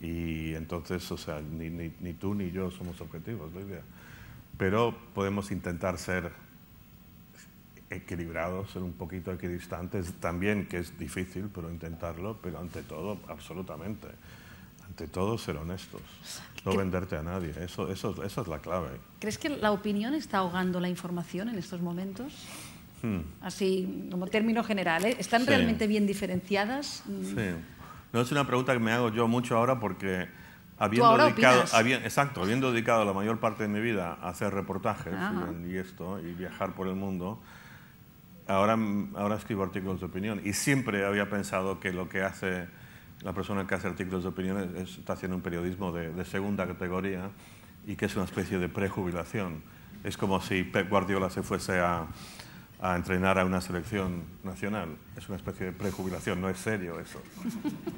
y entonces, o sea, ni tú ni yo somos objetivos, Lidia. Pero podemos intentar ser equilibrados, ser un poquito equidistantes, también, que es difícil, pero intentarlo, pero ante todo, absolutamente. Ante todo, ser honestos, no venderte a nadie, eso es la clave. ¿Crees que la opinión está ahogando la información en estos momentos? Así, como término general, ¿eh? ¿Están realmente bien diferenciadas? Sí. No, es una pregunta que me hago yo mucho ahora porque habiendo dedicado la mayor parte de mi vida a hacer reportajes y viajar por el mundo, ahora escribo artículos de opinión y siempre había pensado que lo que hace la persona que hace artículos de opinión está haciendo un periodismo de segunda categoría y que es una especie de prejubilación. Es como si Pep Guardiola se fuese a entrenar a una selección nacional. Es una especie de prejubilación, no es serio eso.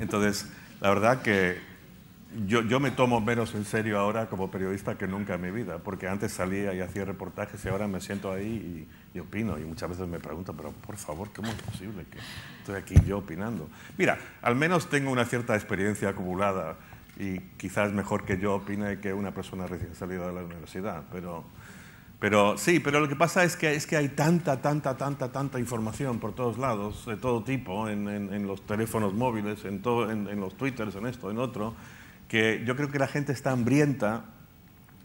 Entonces, la verdad que yo me tomo menos en serio ahora como periodista que nunca en mi vida, porque antes salía y hacía reportajes y ahora me siento ahí y opino. Y muchas veces me pregunto, pero por favor, ¿cómo es posible que estoy aquí yo opinando? Mira, al menos tengo una cierta experiencia acumulada y quizás es mejor que yo opine que una persona recién salida de la universidad. Pero sí, pero lo que pasa es que hay tanta información por todos lados, de todo tipo, en los teléfonos móviles, en los twitters, en esto, en otro, que yo creo que la gente está hambrienta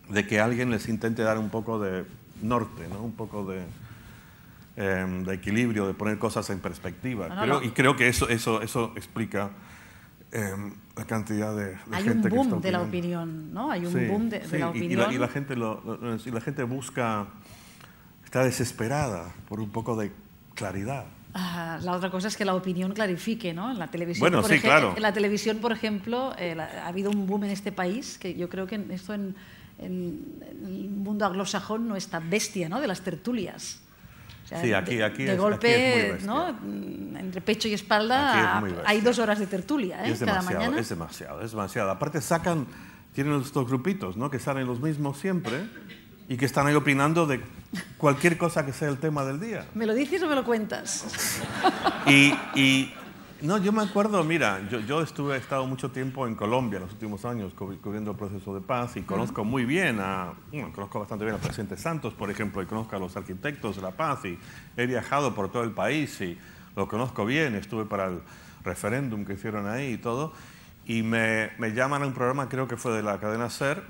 de que alguien les intente dar un poco de norte, ¿no? Un poco de equilibrio, de poner cosas en perspectiva. Y creo que eso explica la cantidad de gente que está opinando. Hay un boom de la opinión, ¿no? Hay un boom de la opinión. Y la gente busca, está desesperada por un poco de claridad. La otra cosa es que la opinión clarifique, ¿no? En la televisión, bueno, sí, claro. En la televisión, por ejemplo, ha habido un boom en este país, que yo creo que esto en el mundo anglosajón no es tan bestia, ¿no? De las tertulias. O sea, sí, aquí de golpe, es muy ¿no? Entre pecho y espalda hay 2 horas de tertulia, ¿eh? Cada mañana. Es demasiado. Aparte tienen estos grupitos, ¿no? Que salen los mismos siempre y que están ahí opinando de cualquier cosa que sea el tema del día. ¿Me lo dices o me lo cuentas? No, yo me acuerdo, mira, yo he estado mucho tiempo en Colombia en los últimos años cubriendo el proceso de paz y conozco muy bien conozco bastante bien al presidente Santos, por ejemplo, y conozco a los arquitectos de la paz y he viajado por todo el país y lo conozco bien, estuve para el referéndum que hicieron ahí y todo, y me llaman a un programa, creo que fue de la cadena SER,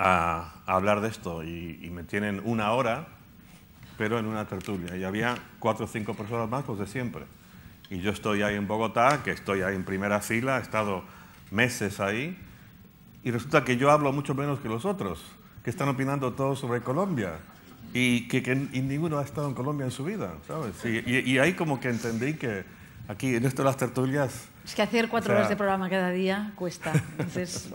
a hablar de esto y me tienen 1 hora, pero en una tertulia, y había 4 o 5 personas más, los de siempre. Y yo estoy ahí en Bogotá, que estoy ahí en primera fila, he estado meses ahí, y resulta que yo hablo mucho menos que los otros, que están opinando todos sobre Colombia, y ninguno ha estado en Colombia en su vida, ¿sabes? Y ahí como que entendí que aquí, en esto de las tertulias... Es que hacer 4 horas de programa cada día cuesta. Entonces,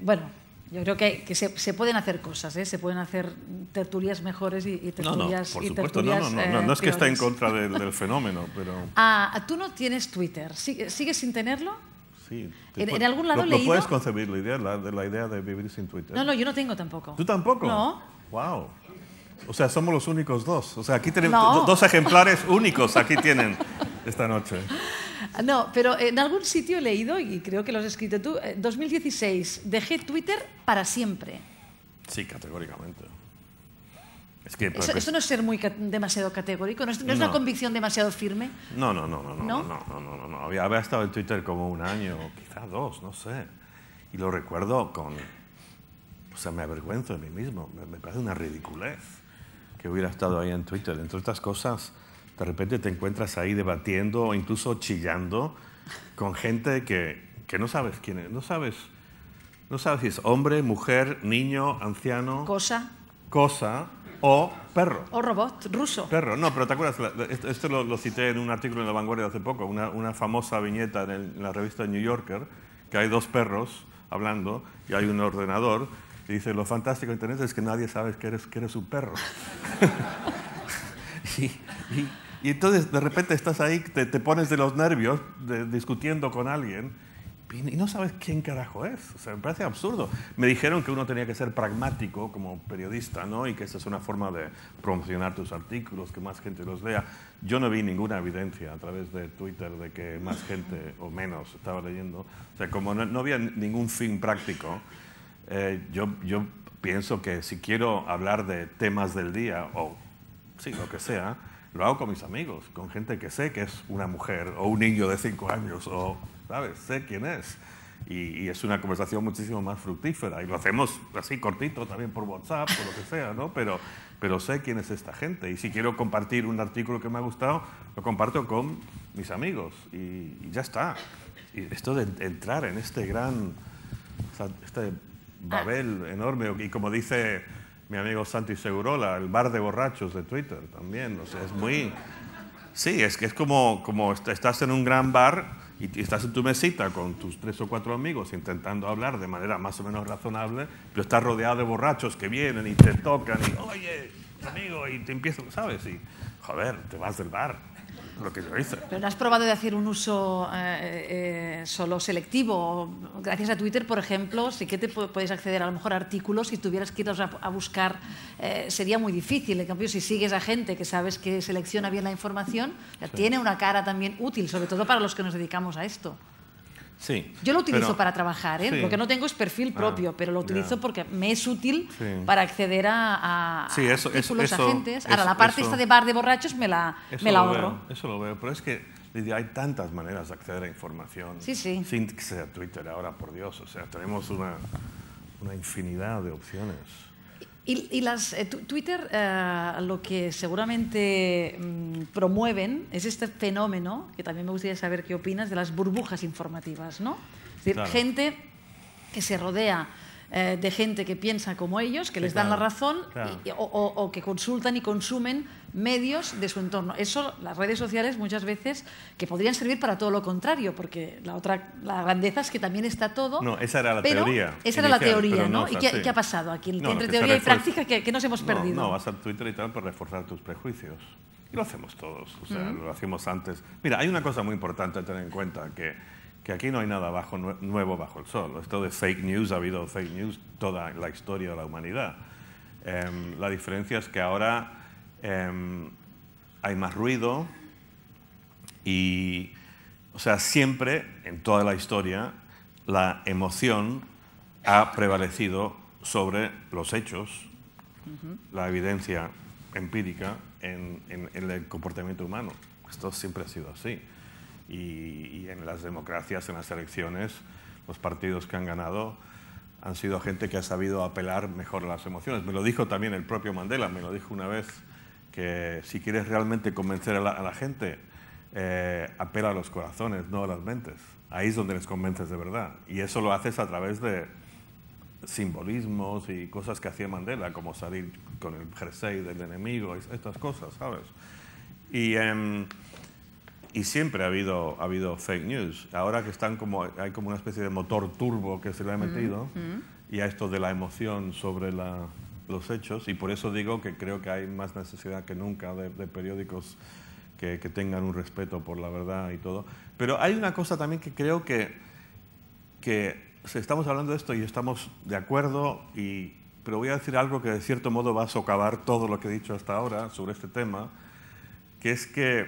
bueno... Yo creo que se pueden hacer cosas, ¿eh? Se pueden hacer tertulias mejores y tertulias... por supuesto, no es que esté en contra del fenómeno, pero... ¿Tú no tienes Twitter? ¿Sigues sin tenerlo? Sí. ¿En algún lado ¿Lo leído? puedes concebir, la idea de vivir sin Twitter? No, yo no tengo tampoco. ¿Tú tampoco? No. Wow. O sea, somos los únicos 2. O sea, aquí tenemos 2 ejemplares únicos, aquí tienen esta noche. No, pero en algún sitio he leído, y creo que lo has escrito tú, 2016, dejé Twitter para siempre. Sí, categóricamente. Es que, ¿Esto no es ser demasiado categórico? ¿No es una convicción demasiado firme? No. Había estado en Twitter como 1 año, quizá 2, no sé. Y lo recuerdo con... O sea, me avergüenzo de mí mismo. Me parece una ridiculez que hubiera estado ahí en Twitter. Entre otras cosas, de repente te encuentras ahí debatiendo o incluso chillando con gente que no sabes quién es. No sabes si es hombre, mujer, niño, anciano... Cosa o perro. O robot, ruso. Perro, no, pero ¿te acuerdas? Esto lo cité en un artículo en La Vanguardia hace poco, una famosa viñeta en la revista New Yorker, que hay 2 perros hablando y hay un ordenador y dice, lo fantástico de Internet es que nadie sabe que eres un perro. y entonces de repente estás ahí, te pones de los nervios discutiendo con alguien y no sabes quién carajo es. O sea, me parece absurdo. Me dijeron que uno tenía que ser pragmático como periodista, ¿no? Y que esa es una forma de promocionar tus artículos, que más gente los lea. Yo no vi ninguna evidencia a través de Twitter de que más gente o menos estaba leyendo. O sea, como no había ningún fin práctico, yo pienso que si quiero hablar de temas del día, o sí, lo que sea, lo hago con mis amigos, con gente que sé que es una mujer o un niño de 5 años o... ¿Sabes? Sé quién es. Y es una conversación muchísimo más fructífera. Y lo hacemos así cortito, también por WhatsApp, o lo que sea, ¿no? Pero sé quién es esta gente. Y si quiero compartir un artículo que me ha gustado, lo comparto con mis amigos. Y ya está. Y esto de entrar en este gran... O sea, este Babel enorme. Y como dice mi amigo Santi Segurola, el bar de borrachos de Twitter también. O sea, es muy... Sí, es que es como estás en un gran bar... Y estás en tu mesita con tus 3 o 4 amigos intentando hablar de manera más o menos razonable, pero estás rodeado de borrachos que vienen y te tocan y, oye, amigo, y te empiezan, ¿sabes? Y, joder, te vas del bar, lo que yo hice. ¿Pero no has probado de hacer un uso solo selectivo? Gracias a Twitter, por ejemplo, sí que te puedes acceder a lo mejor a artículos. Si tuvieras que irlos a buscar, sería muy difícil. En cambio, si sigues a gente que sabes que selecciona bien la información, sí, tiene una cara también útil, sobre todo para los que nos dedicamos a esto. Sí, yo lo utilizo para trabajar, ¿eh? Sí. Lo que no tengo es perfil propio, pero lo utilizo porque me es útil para acceder a artículos, agentes. Ahora, la parte esta de bar de borrachos me la ahorro. Eso lo veo, pero es que Lidia, hay tantas maneras de acceder a información. Sí, sí. Sin que sea Twitter ahora, por Dios. O sea, tenemos una infinidad de opciones. Y Twitter lo que seguramente promueven es este fenómeno, que también me gustaría saber qué opinas, de las burbujas informativas, ¿no? Es decir, claro, gente que se rodea de gente que piensa como ellos, que les dan la razón, claro, o que consultan y consumen medios de su entorno. Eso, las redes sociales muchas veces, que podrían servir para todo lo contrario, porque la grandeza es que también está todo. No, esa era la teoría. Esa era la teoría, ¿no? ¿Y qué ha pasado aquí? Entre teoría y práctica, ¿qué nos hemos perdido? No, vas a Twitter y tal por reforzar tus prejuicios. Y lo hacemos todos, o sea, lo hacíamos antes. Mira, hay una cosa muy importante a tener en cuenta, que aquí no hay nada nuevo bajo el sol. Esto de fake news, ha habido fake news toda la historia de la humanidad. La diferencia es que ahora hay más ruido y, o sea, siempre en toda la historia la emoción ha prevalecido sobre los hechos, la evidencia empírica en el comportamiento humano. Esto siempre ha sido así. Y en las democracias, en las elecciones, los partidos que han ganado han sido gente que ha sabido apelar mejor a las emociones. Me lo dijo también el propio Mandela, me lo dijo una vez, que si quieres realmente convencer a la gente, apela a los corazones, no a las mentes. Ahí es donde les convences de verdad. Y eso lo haces a través de simbolismos y cosas que hacía Mandela, como salir con el jersey del enemigo, estas cosas, ¿sabes? Y siempre ha habido fake news. Ahora que hay como una especie de motor turbo que se le ha metido, y a esto de la emoción sobre los hechos, y por eso digo que creo que hay más necesidad que nunca de periódicos que tengan un respeto por la verdad y todo. Pero hay una cosa también que creo que estamos hablando de esto y estamos de acuerdo, pero voy a decir algo que de cierto modo va a socavar todo lo que he dicho hasta ahora sobre este tema, que es que,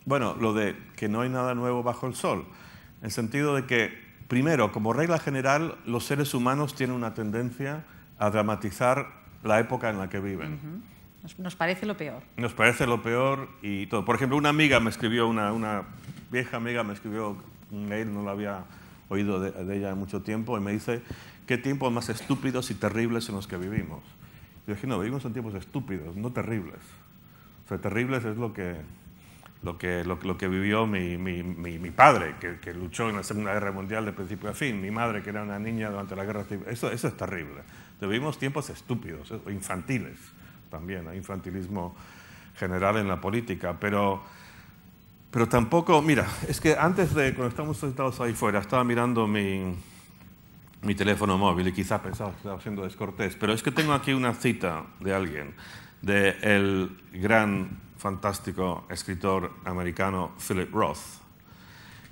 bueno, lo de que no hay nada nuevo bajo el sol, en el sentido de que, primero, como regla general, los seres humanos tienen una tendencia a dramatizar la época en la que viven. Nos parece lo peor. Nos parece lo peor y todo. Por ejemplo, una amiga me escribió, una vieja amiga me escribió un mail, no lo había oído de ella en mucho tiempo, y me dice, ¿qué tiempos más estúpidos y terribles en los que vivimos? Yo dije, no, vivimos en tiempos estúpidos, no terribles. O sea, terribles es lo que vivió mi padre, que luchó en la Segunda Guerra Mundial de principio a fin, mi madre, que era una niña durante la Guerra Civil. Eso es terrible. Vivimos tiempos estúpidos, infantiles también, hay infantilismo general en la política, pero tampoco, mira, es que antes de, cuando estábamos sentados ahí fuera, estaba mirando mi teléfono móvil y quizá pensaba que estaba siendo descortés, pero es que tengo aquí una cita de alguien, del gran, fantástico escritor americano Philip Roth,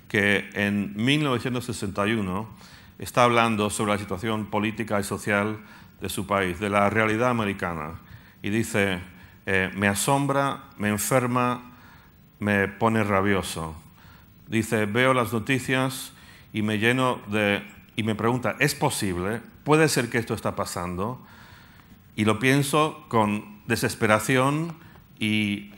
que en 1961 está hablando sobre la situación política y social de su país, de la realidad americana, y dice, me asombra, me enferma, me pone rabioso. Dice, veo las noticias y me lleno de... y me pregunta, ¿es posible? ¿Puede ser que esto está pasando? Y lo pienso con desesperación y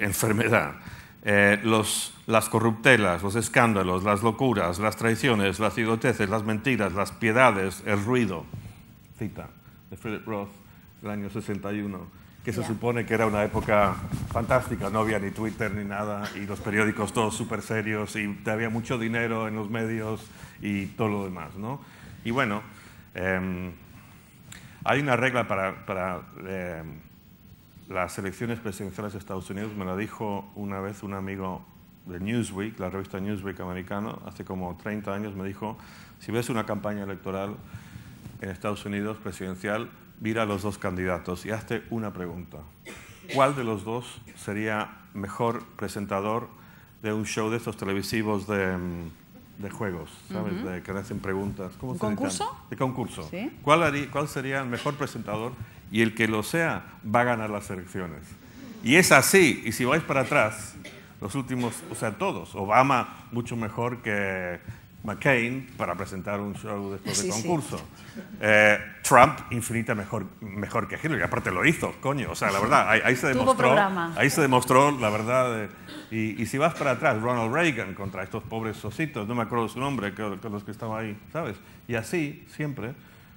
enfermedad. Las corruptelas, los escándalos, las locuras, las traiciones, las idioteces, las mentiras, las piedades, el ruido. Cita de Philip Roth del año 61, que se supone que era una época fantástica, no había ni Twitter ni nada, y los periódicos todos súper serios, y había mucho dinero en los medios y todo lo demás, ¿no? Y bueno, hay una regla para las elecciones presidenciales de Estados Unidos, me la dijo una vez un amigo de Newsweek, la revista Newsweek americano, hace como 30 años, me dijo, si ves una campaña electoral en Estados Unidos presidencial, mira a los dos candidatos y hazte una pregunta. ¿Cuál de los dos sería mejor presentador de un show de estos televisivos de juegos, ¿sabes? De que hacen preguntas. ¿Cómo ¿Un se llaman? concurso? De concurso. ¿Sí? ¿Cuál sería el mejor presentador? Y el que lo sea va a ganar las elecciones. Y es así. Y si vais para atrás, los últimos, o sea, todos. Obama mucho mejor que McCain para presentar un show después de concurso. Sí. Trump infinita mejor que Hillary. Aparte lo hizo, coño. O sea, la verdad, ahí se demostró la verdad. Y si vas para atrás, Ronald Reagan contra estos pobres ositos, no me acuerdo su nombre, que los que estaban ahí, ¿sabes? Y así, siempre.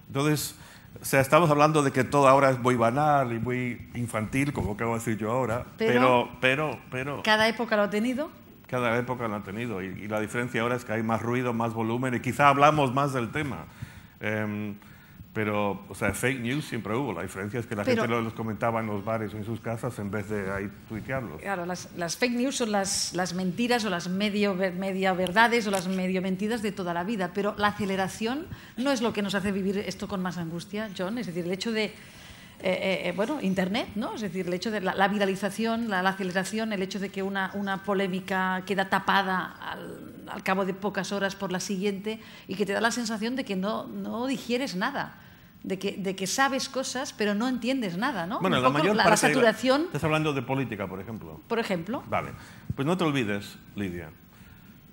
Entonces, o sea, estamos hablando de que todo ahora es muy banal y muy infantil, como acabo de decir yo ahora, pero... Cada época lo ha tenido. Cada época lo ha tenido, y la diferencia ahora es que hay más ruido, más volumen, y quizá hablamos más del tema. Pero, o sea, fake news siempre hubo. La diferencia es que la gente los comentaba en los bares o en sus casas en vez de ahí tuitearlos. Claro, las fake news son las mentiras o las medio verdades o las medio mentiras de toda la vida, pero la aceleración no es lo que nos hace vivir esto con más angustia, John. Es decir, el hecho de... Internet, ¿no? Es decir, el hecho de la viralización, la aceleración, el hecho de que una polémica queda tapada al cabo de pocas horas por la siguiente y que te da la sensación de que no digieres nada, de que sabes cosas pero no entiendes nada, ¿no? Bueno, la saturación... Estás hablando de política, por ejemplo. Por ejemplo. Vale. Pues no te olvides, Lidia,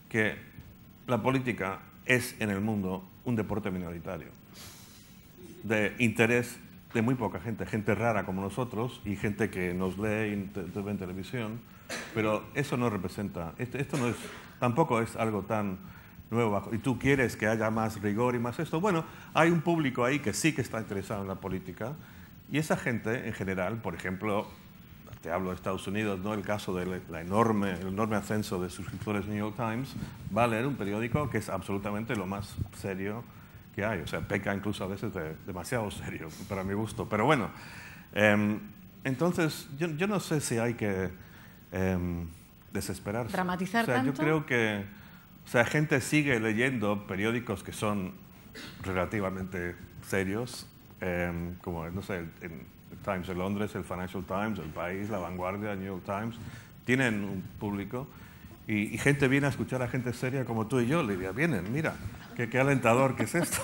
que la política es en el mundo un deporte minoritario, de interés de muy poca gente, gente rara como nosotros y gente que nos lee y ve en televisión, pero eso no representa, esto no es, tampoco es algo tan nuevo, y tú quieres que haya más rigor y más esto. Bueno, hay un público ahí que sí que está interesado en la política, y esa gente en general, por ejemplo, te hablo de Estados Unidos, ¿no? El caso del enorme ascenso de suscriptores New York Times, va a leer un periódico que es absolutamente lo más serio que hay, o sea, peca incluso a veces de demasiado serio, para mi gusto. Pero bueno, entonces yo no sé si hay que desesperarse. ¿Dramatizar tanto? tanto? Yo creo que, o sea, gente sigue leyendo periódicos que son relativamente serios, como, no sé, el Times de Londres, el Financial Times, El País, La Vanguardia, el New York Times, tienen un público. Y gente viene a escuchar a gente seria como tú y yo, Lidia. Vienen, mira, qué alentador que es esto.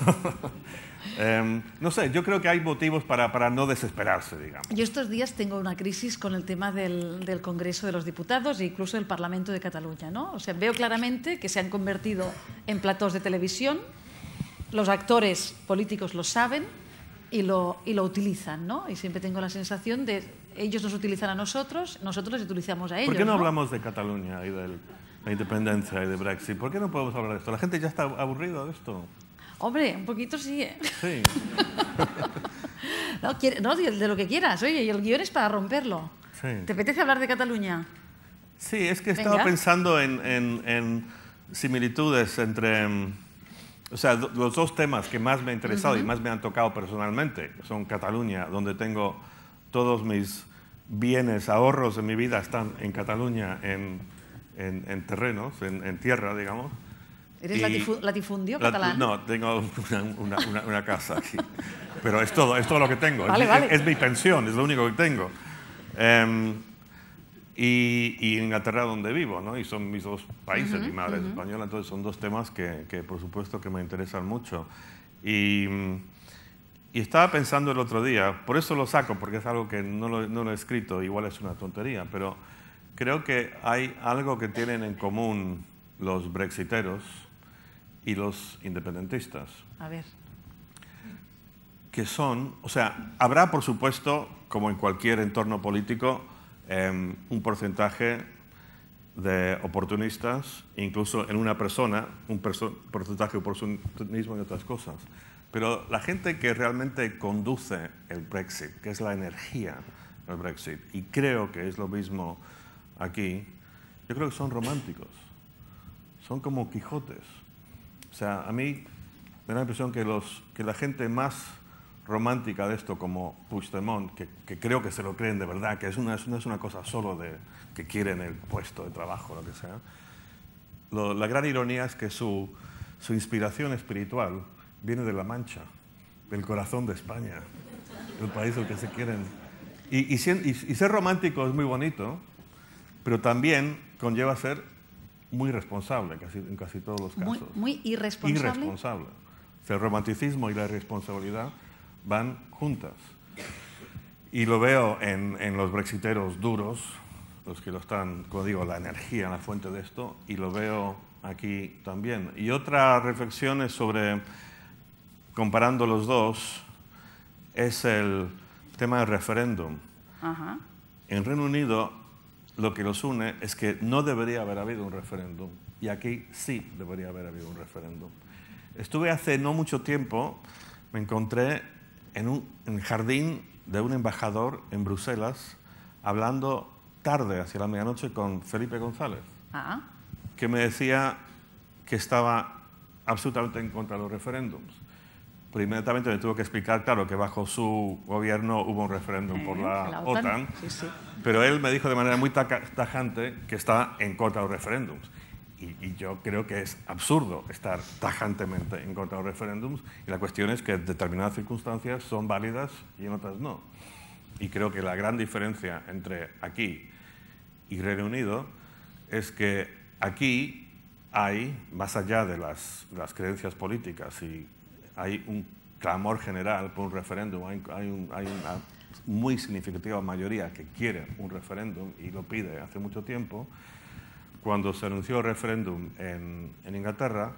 No sé, yo creo que hay motivos para no desesperarse, digamos. Yo estos días tengo una crisis con el tema del Congreso de los Diputados e incluso del Parlamento de Cataluña, ¿no? O sea, veo claramente que se han convertido en platós de televisión, los actores políticos lo saben y lo utilizan, ¿no? Y siempre tengo la sensación de ellos nos utilizan a nosotros les utilizamos a ellos. ¿Por qué no hablamos de Cataluña y de la independencia y de Brexit? ¿Por qué no podemos hablar de esto? La gente ya está aburrida de esto. Hombre, un poquito sí, ¿eh? Sí. No, de lo que quieras. Oye, y el guión es para romperlo. Sí. ¿Te apetece hablar de Cataluña? Sí, es que estaba pensando en similitudes entre... O sea, los dos temas que más me han interesado y más me han tocado personalmente son Cataluña, donde tengo todos mis bienes, ahorros de mi vida están en Cataluña, en terrenos, en tierra, digamos. ¿Eres latifundio catalán? No, tengo una casa aquí. Pero es todo lo que tengo. Vale. Es mi pensión, es lo único que tengo. Y Inglaterra donde vivo, ¿no? Y son mis dos países, mi madre es española, entonces son dos temas que por supuesto que me interesan mucho. Y estaba pensando el otro día, por eso lo saco, porque es algo que no lo he escrito, igual es una tontería, pero creo que hay algo que tienen en común los brexiteros y los independentistas. A ver. Que son, o sea, habrá por supuesto, como en cualquier entorno político, un porcentaje de oportunistas, incluso en una persona, un porcentaje de oportunismo y otras cosas. Pero la gente que realmente conduce el Brexit, que es la energía del Brexit, y creo que es lo mismo aquí, yo creo que son románticos. Son como Quijotes. O sea, a mí me da la impresión que la gente más romántica de esto, como Puigdemont, que creo que se lo creen de verdad, que no es una cosa solo de que quieren el puesto de trabajo, lo que sea. La gran ironía es que su inspiración espiritual viene de La Mancha, del corazón de España, el país al que se quieren. Y ser romántico es muy bonito, pero también conlleva ser muy responsable en casi todos los casos. Muy irresponsable. Irresponsable. O sea, el romanticismo y la irresponsabilidad van juntas. Y lo veo en los brexiteros duros, los que lo están, como digo, la energía, la fuente de esto, y lo veo aquí también. Y otra reflexión es sobre, comparando los dos, es el tema del referéndum. Ajá. En Reino Unido, lo que los une es que no debería haber habido un referéndum, y aquí sí debería haber habido un referéndum. Estuve hace no mucho tiempo, me encontré en el jardín de un embajador en Bruselas, hablando tarde, hacia la medianoche, con Felipe González, que me decía que estaba absolutamente en contra de los referéndums. Pero inmediatamente me tuvo que explicar, claro, que bajo su gobierno hubo un referéndum por la OTAN, sí. Pero él me dijo de manera muy tajante que está en contra de los referéndums. Y yo creo que es absurdo estar tajantemente en contra de los referéndums, y la cuestión es que en determinadas circunstancias son válidas y en otras no. Y creo que la gran diferencia entre aquí y Reino Unido es que aquí hay, más allá de las creencias políticas, y hay un clamor general por un referéndum, hay una muy significativa mayoría que quiere un referéndum y lo pide hace mucho tiempo. Cuando se anunció el referéndum en Inglaterra,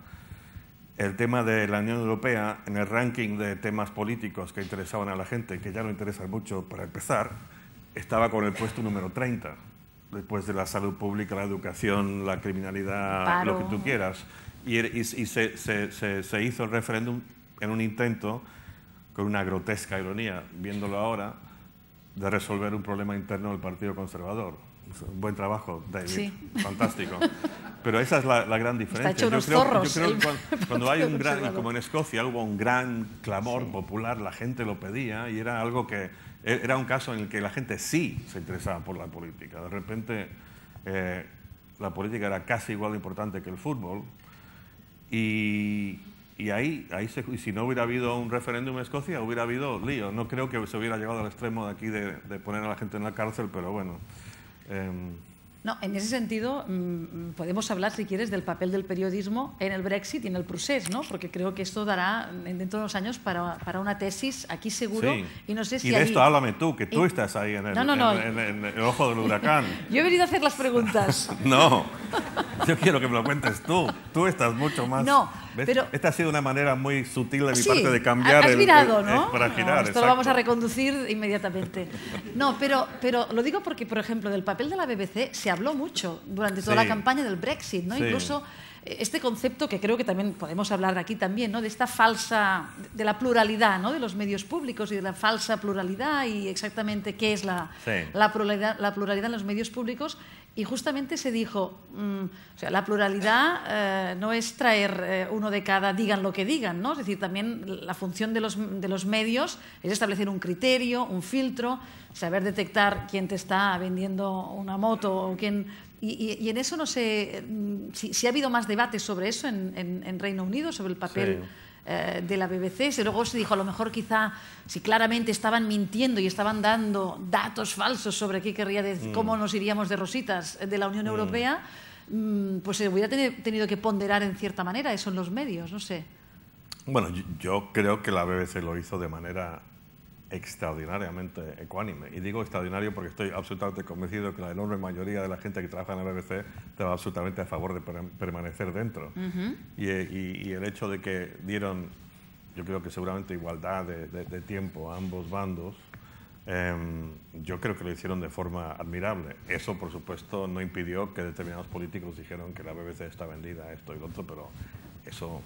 el tema de la Unión Europea, en el ranking de temas políticos que interesaban a la gente, que ya no interesan mucho para empezar, estaba con el puesto número 30, después de la salud pública, la educación, la criminalidad, lo que tú quieras. Y se hizo el referéndum en un intento, con una grotesca ironía, viéndolo ahora, de resolver un problema interno del Partido Conservador. Buen trabajo, David. Sí. Fantástico. Pero esa es la gran diferencia. Está hecho unos zorros. Yo creo que cuando hay un gran, como en Escocia, hubo un gran clamor popular, la gente lo pedía, y era algo que era un caso en el que la gente sí se interesaba por la política. De repente la política era casi igual de importante que el fútbol, y si no hubiera habido un referéndum en Escocia, hubiera habido lío. No creo que se hubiera llegado al extremo de aquí de poner a la gente en la cárcel, pero bueno. No, en ese sentido podemos hablar, si quieres, del papel del periodismo en el Brexit y en el procés, ¿no? Porque creo que esto dará dentro de unos años para una tesis aquí seguro. Sí. Y no sé si y de esto háblame tú, que tú estás ahí en el ojo del huracán. Yo he venido a hacer las preguntas. No. Yo quiero que me lo cuentes tú. Tú estás mucho más... No, ¿ves? pero... Esta ha sido una manera muy sutil de mi Sí, parte de cambiar has mirado, ¿no? para girar. No, esto lo vamos a reconducir inmediatamente. No, pero lo digo porque, por ejemplo, del papel de la BBC se habló mucho durante toda la campaña del Brexit, ¿no? Sí. Incluso este concepto que creo que también podemos hablar aquí también, ¿no? De esta falsa, de la pluralidad, ¿no? De los medios públicos y de la falsa pluralidad y exactamente qué es la pluralidad en los medios públicos. Y justamente se dijo, o sea, la pluralidad no es traer uno de cada, digan lo que digan, ¿no? Es decir, también la función de los medios es establecer un criterio, un filtro, saber detectar quién te está vendiendo una moto o quién... Y en eso no sé si ha habido más debate sobre eso en Reino Unido, sobre el papel de la BBC. Luego se dijo, a lo mejor quizá, si claramente estaban mintiendo y estaban dando datos falsos sobre qué querría decir, cómo nos iríamos de rositas de la Unión Europea, pues se hubiera tenido que ponderar en cierta manera eso en los medios, no sé. Bueno, yo creo que la BBC lo hizo de manera extraordinariamente ecuánime. Y digo extraordinario porque estoy absolutamente convencido que la enorme mayoría de la gente que trabaja en la BBC estaba absolutamente a favor de permanecer dentro. Y el hecho de que dieron, yo creo que seguramente igualdad de tiempo a ambos bandos, yo creo que lo hicieron de forma admirable. Eso, por supuesto, no impidió que determinados políticos dijeron que la BBC está vendida, esto y lo otro, pero eso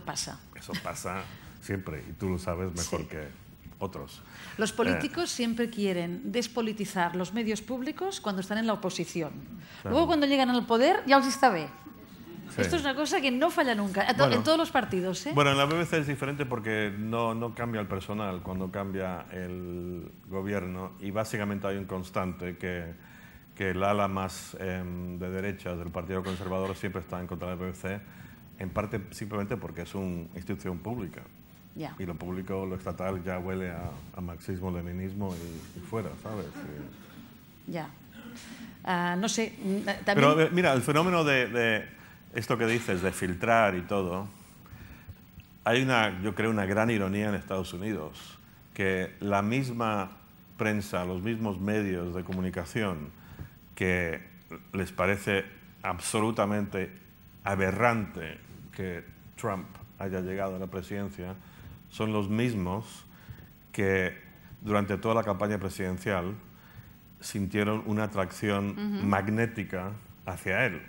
pasa. Eso pasa siempre, y tú lo sabes mejor que otros. Los políticos siempre quieren despolitizar los medios públicos cuando están en la oposición. Claro. Luego, cuando llegan al poder, ya os está bien. Sí. Esto es una cosa que no falla nunca, bueno, en todos los partidos. Bueno, en la BBC es diferente porque no cambia el personal cuando cambia el gobierno, y básicamente hay un constante que el ala más de derecha del Partido Conservador siempre está en contra de la BBC, en parte simplemente porque es una institución pública. Yeah. Y lo público, lo estatal, ya huele a marxismo, leninismo y fuera, ¿sabes? Ya. No sé. También... Pero mira, el fenómeno de esto que dices, de filtrar y todo, hay yo creo, una gran ironía en Estados Unidos, que la misma prensa, los mismos medios de comunicación que les parece absolutamente aberrante que Trump haya llegado a la presidencia, son los mismos que durante toda la campaña presidencial sintieron una atracción magnética hacia él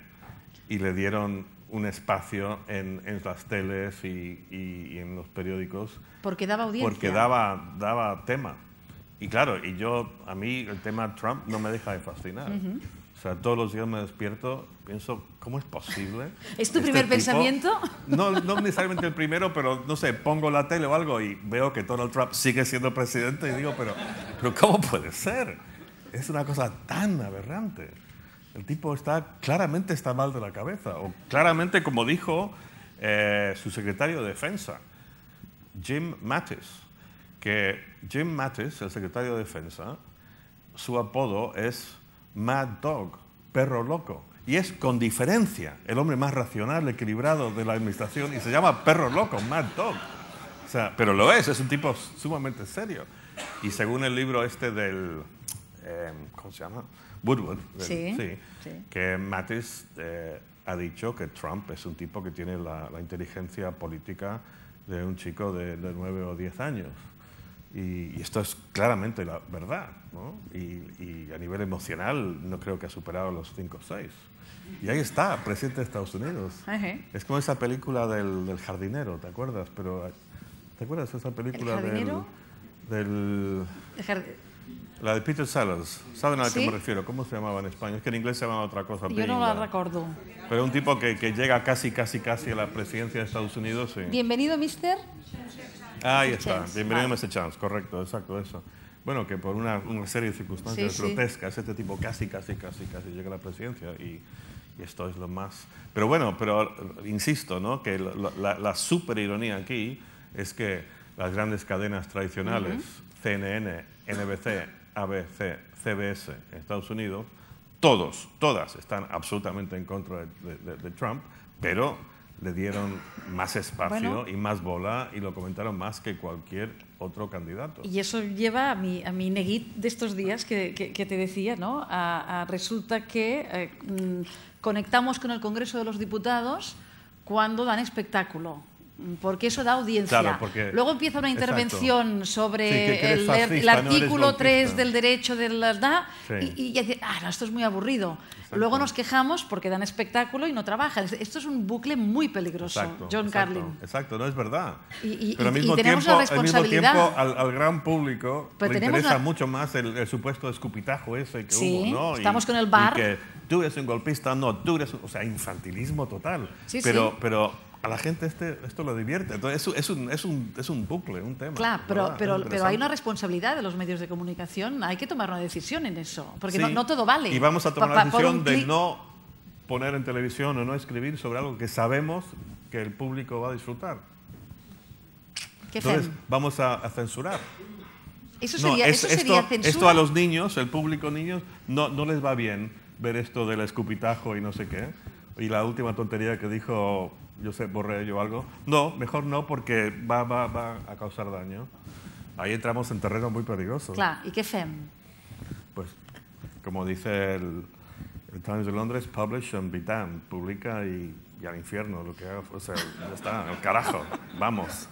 y le dieron un espacio en las teles y en los periódicos. Porque daba audiencia. Porque daba tema. Y claro, a mí el tema Trump no me deja de fascinar. O sea, todos los días me despierto, pienso, ¿cómo es posible? ¿Es tu primer pensamiento? No necesariamente el primero, pero no sé, pongo la tele o algo y veo que Donald Trump sigue siendo presidente y digo, pero ¿cómo puede ser? Es una cosa tan aberrante. El tipo claramente está mal de la cabeza. O claramente, como dijo su secretario de Defensa, Jim Mattis, que Jim Mattis, el secretario de Defensa, su apodo es Mad Dog, perro loco. Y es con diferencia el hombre más racional, equilibrado de la administración, y se llama perro loco, Mad Dog. O sea, pero lo es un tipo sumamente serio. Y según el libro del, ¿cómo se llama? Woodward, que Mattis ha dicho que Trump es un tipo que tiene la inteligencia política de un chico de 9 o 10 años. Y esto es claramente la verdad, ¿no? Y a nivel emocional no creo que ha superado los 5 o 6. Y ahí está, presidente de Estados Unidos. Es como esa película del jardinero, ¿te acuerdas? ¿Te acuerdas de esa película ¿El jardinero? La de Peter Sellers? ¿Saben a la que me refiero? ¿Cómo se llamaba en español? Es que en inglés se llamaba otra cosa. Yo no la recuerdo. Pero un tipo que llega casi a la presidencia de Estados Unidos. Sí. Bienvenido, mister. Ahí está, bienvenido Mr. Chance, correcto, exacto, eso. Bueno, que por una serie de circunstancias grotescas, este tipo casi llega a la presidencia y esto es lo más... Pero bueno, insisto, ¿no? Que la super ironía aquí es que las grandes cadenas tradicionales, CNN, NBC, ABC, CBS en Estados Unidos, todas están absolutamente en contra de Trump, pero le dieron más espacio y más bola y lo comentaron más que cualquier otro candidato. Y eso lleva a mi neguit de estos días que te decía, ¿no? Resulta que conectamos con el Congreso de los Diputados cuando dan espectáculo, porque eso da audiencia. Claro, porque, luego empieza una intervención sobre sí, el artículo no 3 del derecho de la edad sí. y ya dice, no, esto es muy aburrido. Exacto. Luego nos quejamos porque dan espectáculo y no trabajan. Esto es un bucle muy peligroso, John Carlin. Exacto, no es verdad. Pero al mismo tenemos tiempo, la responsabilidad. al mismo tiempo al gran público le interesa mucho más el supuesto escupitajo ese que hubo, ¿no? Estamos con el bar. Y que tú eres un golpista, no, tú eres... O sea, infantilismo total. Sí, pero a la gente esto lo divierte. Entonces es un bucle, un tema. Claro, pero hay una responsabilidad de los medios de comunicación. Hay que tomar una decisión en eso, porque sí, no todo vale. Y vamos a tomar la decisión de no poner en televisión o no escribir sobre algo que sabemos que el público va a disfrutar. Entonces vamos a censurar. Eso sería censura. Esto a los niños, el público niños, no les va bien ver esto del escupitajo y no sé qué. Y la última tontería que dijo Josep Borrell o algo. No, mejor no, porque va a causar daño. Ahí entramos en terreno muy peligroso. Claro, ¿y qué fem? Pues, como dice el Times de Londres, publish and be damned. Publica y al infierno, lo que haga. O sea, ya está, al carajo, vamos.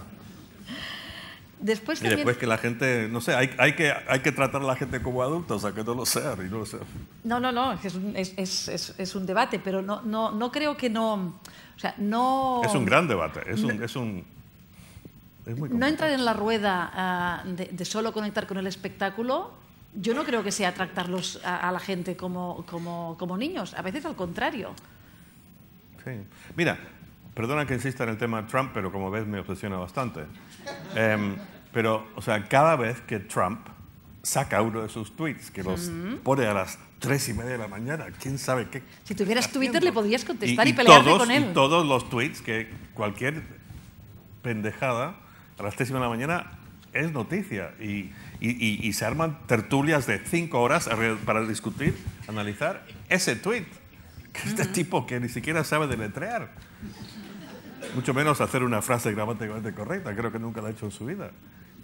Después y después que la gente, no sé, hay que tratar a la gente como adultos, a que no lo sea y no lo sea. No, es un debate, pero no creo que no... O sea, no... Es un gran debate, es muy complicado. No entrar en la rueda de solo conectar con el espectáculo, yo no creo que sea tratarlos a la gente como niños, a veces al contrario. Sí. Mira, perdona que insista en el tema de Trump, pero como ves me obsesiona bastante. Pero, o sea, cada vez que Trump saca uno de sus tweets, que los pone a las 3:30 de la mañana, quién sabe qué. Si tuvieras Twitter le podrías contestar y pelearte con él. Y todos los tweets, que cualquier pendejada a las 3:30 de la mañana es noticia. Y se arman tertulias de 5 horas para discutir, analizar ese tweet. Que este tipo que ni siquiera sabe deletrear. Mucho menos hacer una frase gramaticalmente correcta. Creo que nunca lo ha hecho en su vida.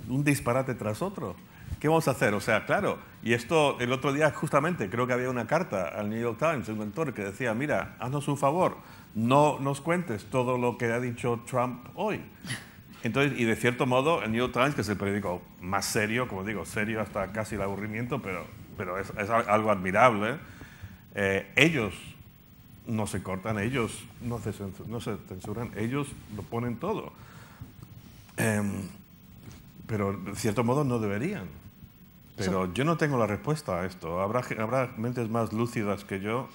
Un disparate tras otro. ¿Qué vamos a hacer? O sea, claro, y esto el otro día justamente creo que había una carta al New York Times, un lector que decía, mira, haznos un favor, no nos cuentes todo lo que ha dicho Trump hoy. Entonces, y de cierto modo, el New York Times, que es el periódico más serio, como digo, serio hasta casi el aburrimiento, pero es algo admirable, ellos no se cortan, ellos no se censuran, ellos lo ponen todo. Pero de cierto modo no deberían. Pero yo no tengo la respuesta a esto. Habrá mentes más lúcidas que yo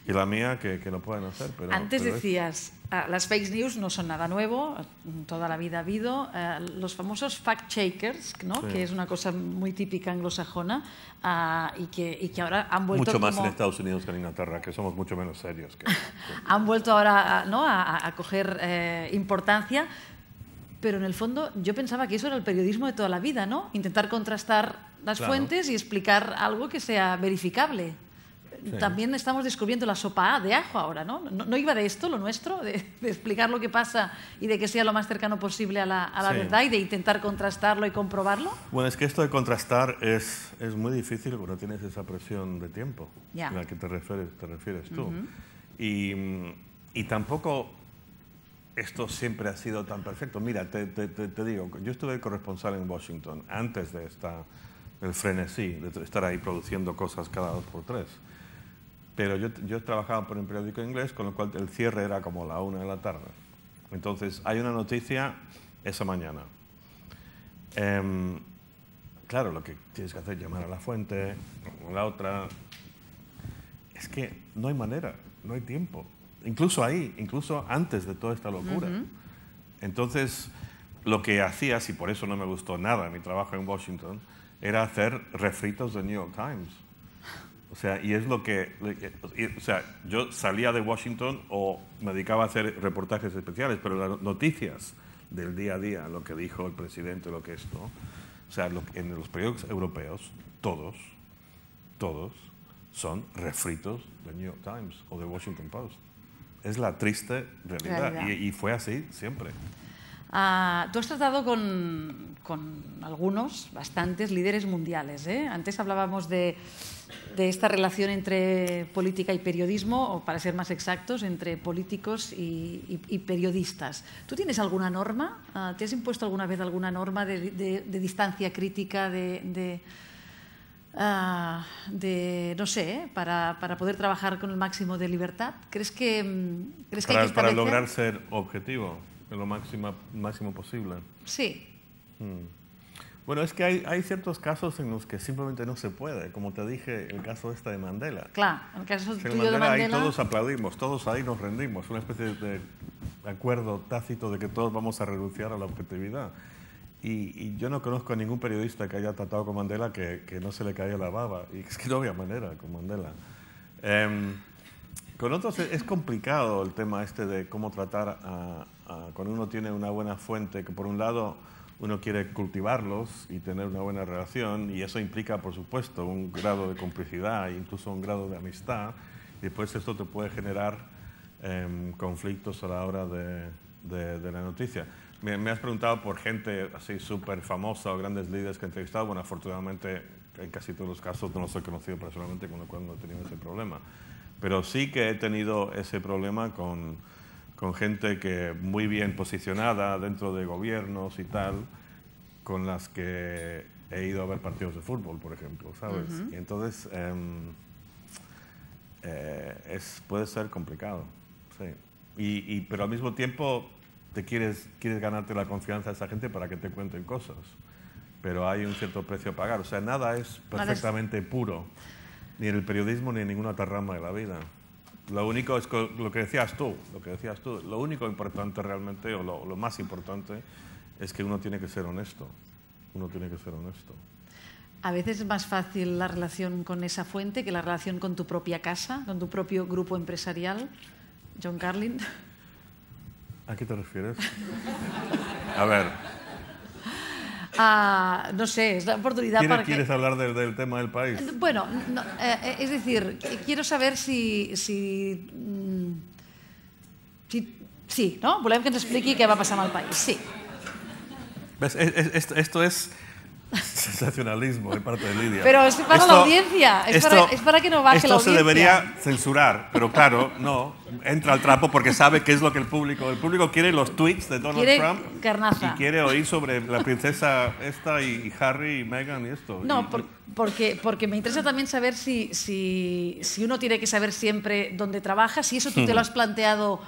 y la mía que lo pueden hacer. Antes decías, las fake news no son nada nuevo, toda la vida ha habido. Los famosos fact-checkers, ¿no? Sí. Que es una cosa muy típica anglosajona y que ahora han vuelto... Mucho más en Estados Unidos que en Inglaterra, que somos mucho menos serios. Han vuelto ahora a coger importancia. Pero en el fondo yo pensaba que eso era el periodismo de toda la vida, ¿no? Intentar contrastar las fuentes y explicar algo que sea verificable. Sí. También estamos descubriendo la sopa de ajo ahora, ¿no? ¿No iba de esto, lo nuestro? De explicar lo que pasa y de que sea lo más cercano posible a la verdad y de intentar contrastarlo y comprobarlo. Bueno, es que esto de contrastar es muy difícil cuando tienes esa presión de tiempo a la que te refieres tú. Y tampoco... Esto siempre ha sido tan perfecto. Mira, te digo, yo estuve corresponsal en Washington antes de el frenesí, de estar ahí produciendo cosas cada 2 por 3. Pero yo trabajaba por un periódico inglés, con lo cual el cierre era como la 1 de la tarde. Entonces, hay una noticia esa mañana. Claro, lo que tienes que hacer es llamar a la fuente, o la otra. Es que no hay manera, no hay tiempo. Incluso antes de toda esta locura. Entonces, lo que hacías, y por eso no me gustó nada mi trabajo en Washington, era hacer refritos de New York Times. O sea, y es lo que... O sea, yo salía de Washington o me dedicaba a hacer reportajes especiales, pero las noticias del día a día, lo que dijo el presidente, lo que es, ¿no? O sea, en los periódicos europeos, todos son refritos de New York Times o de Washington Post. es la triste realidad. Y fue así siempre. Tú has tratado con algunos, bastantes líderes mundiales, ¿eh? Antes hablábamos de esta relación entre política y periodismo, o para ser más exactos, entre políticos y periodistas. ¿Tú tienes alguna norma? ¿Te has impuesto alguna vez alguna norma de distancia crítica, no sé, para poder trabajar con el máximo de libertad? ¿Crees que hay que establecer? Para lograr ser objetivo en lo máximo posible. Sí. Bueno, es que hay ciertos casos en los que simplemente no se puede. Como te dije, el caso de Mandela. Claro, en el caso tuyo Mandela, de Mandela... ahí todos aplaudimos, todos ahí nos rendimos. Una especie de acuerdo tácito de que todos vamos a renunciar a la objetividad. Y yo no conozco a ningún periodista que haya tratado con Mandela que no se le caiga la baba. Y es que no había manera con Mandela. Con otros es complicado el tema de cómo tratar cuando uno tiene una buena fuente, que por un lado uno quiere cultivarlos y tener una buena relación, y eso implica, por supuesto, un grado de complicidad e incluso un grado de amistad, y después esto te puede generar conflictos a la hora de la noticia. Me has preguntado por gente así súper famosa o grandes líderes que he entrevistado. Bueno, afortunadamente en casi todos los casos no los he conocido personalmente, con lo cual no he tenido ese problema. Pero sí que he tenido ese problema con gente que muy bien posicionada dentro de gobiernos y tal, con las que he ido a ver partidos de fútbol, por ejemplo, ¿sabes? Y entonces puede ser complicado, sí. Pero al mismo tiempo quieres ganarte la confianza de esa gente para que te cuenten cosas. Pero hay un cierto precio a pagar. O sea, nada es perfectamente puro, ni en el periodismo ni en ninguna otra rama de la vida. Lo único es lo que decías tú. Lo único importante realmente, o lo más importante, es que uno tiene que ser honesto. A veces es más fácil la relación con esa fuente que la relación con tu propia casa, con tu propio grupo empresarial. John Carlin. ¿A qué te refieres? A ver. No sé, es la oportunidad para que... ¿Quieres hablar del tema del país? Bueno, no, es decir, quiero saber si, ¿no? Volem que ens expliqui què va passar amb el país. Sí. ¿Ves? Esto es sensacionalismo de parte de Lidia. Pero es para la audiencia, es para que no baje la audiencia. Esto se debería censurar, pero claro, no, entra al trapo porque sabe qué es lo que el público quiere, los tweets de Donald Trump. Carnaza. Y quiere oír sobre la princesa esta y Harry y Meghan y esto. No, porque me interesa también saber si uno tiene que saber siempre dónde trabaja, si eso tú te lo has planteado.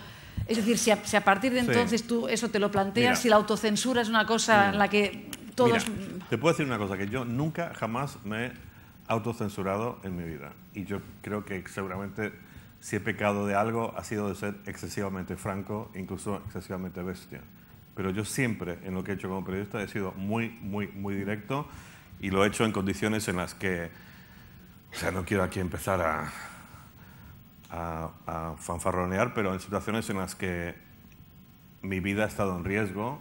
Es decir, si a partir de entonces tú eso te lo planteas, mira, si la autocensura es una cosa en la que todos... Mira, te puedo decir una cosa, que yo nunca jamás me he autocensurado en mi vida. Y yo creo que seguramente si he pecado de algo ha sido de ser excesivamente franco, incluso excesivamente bestia. Pero yo siempre, en lo que he hecho como periodista, he sido muy, muy, muy directo, y lo he hecho en condiciones en las que... O sea, no quiero aquí empezar a fanfarronear, pero en situaciones en las que mi vida ha estado en riesgo,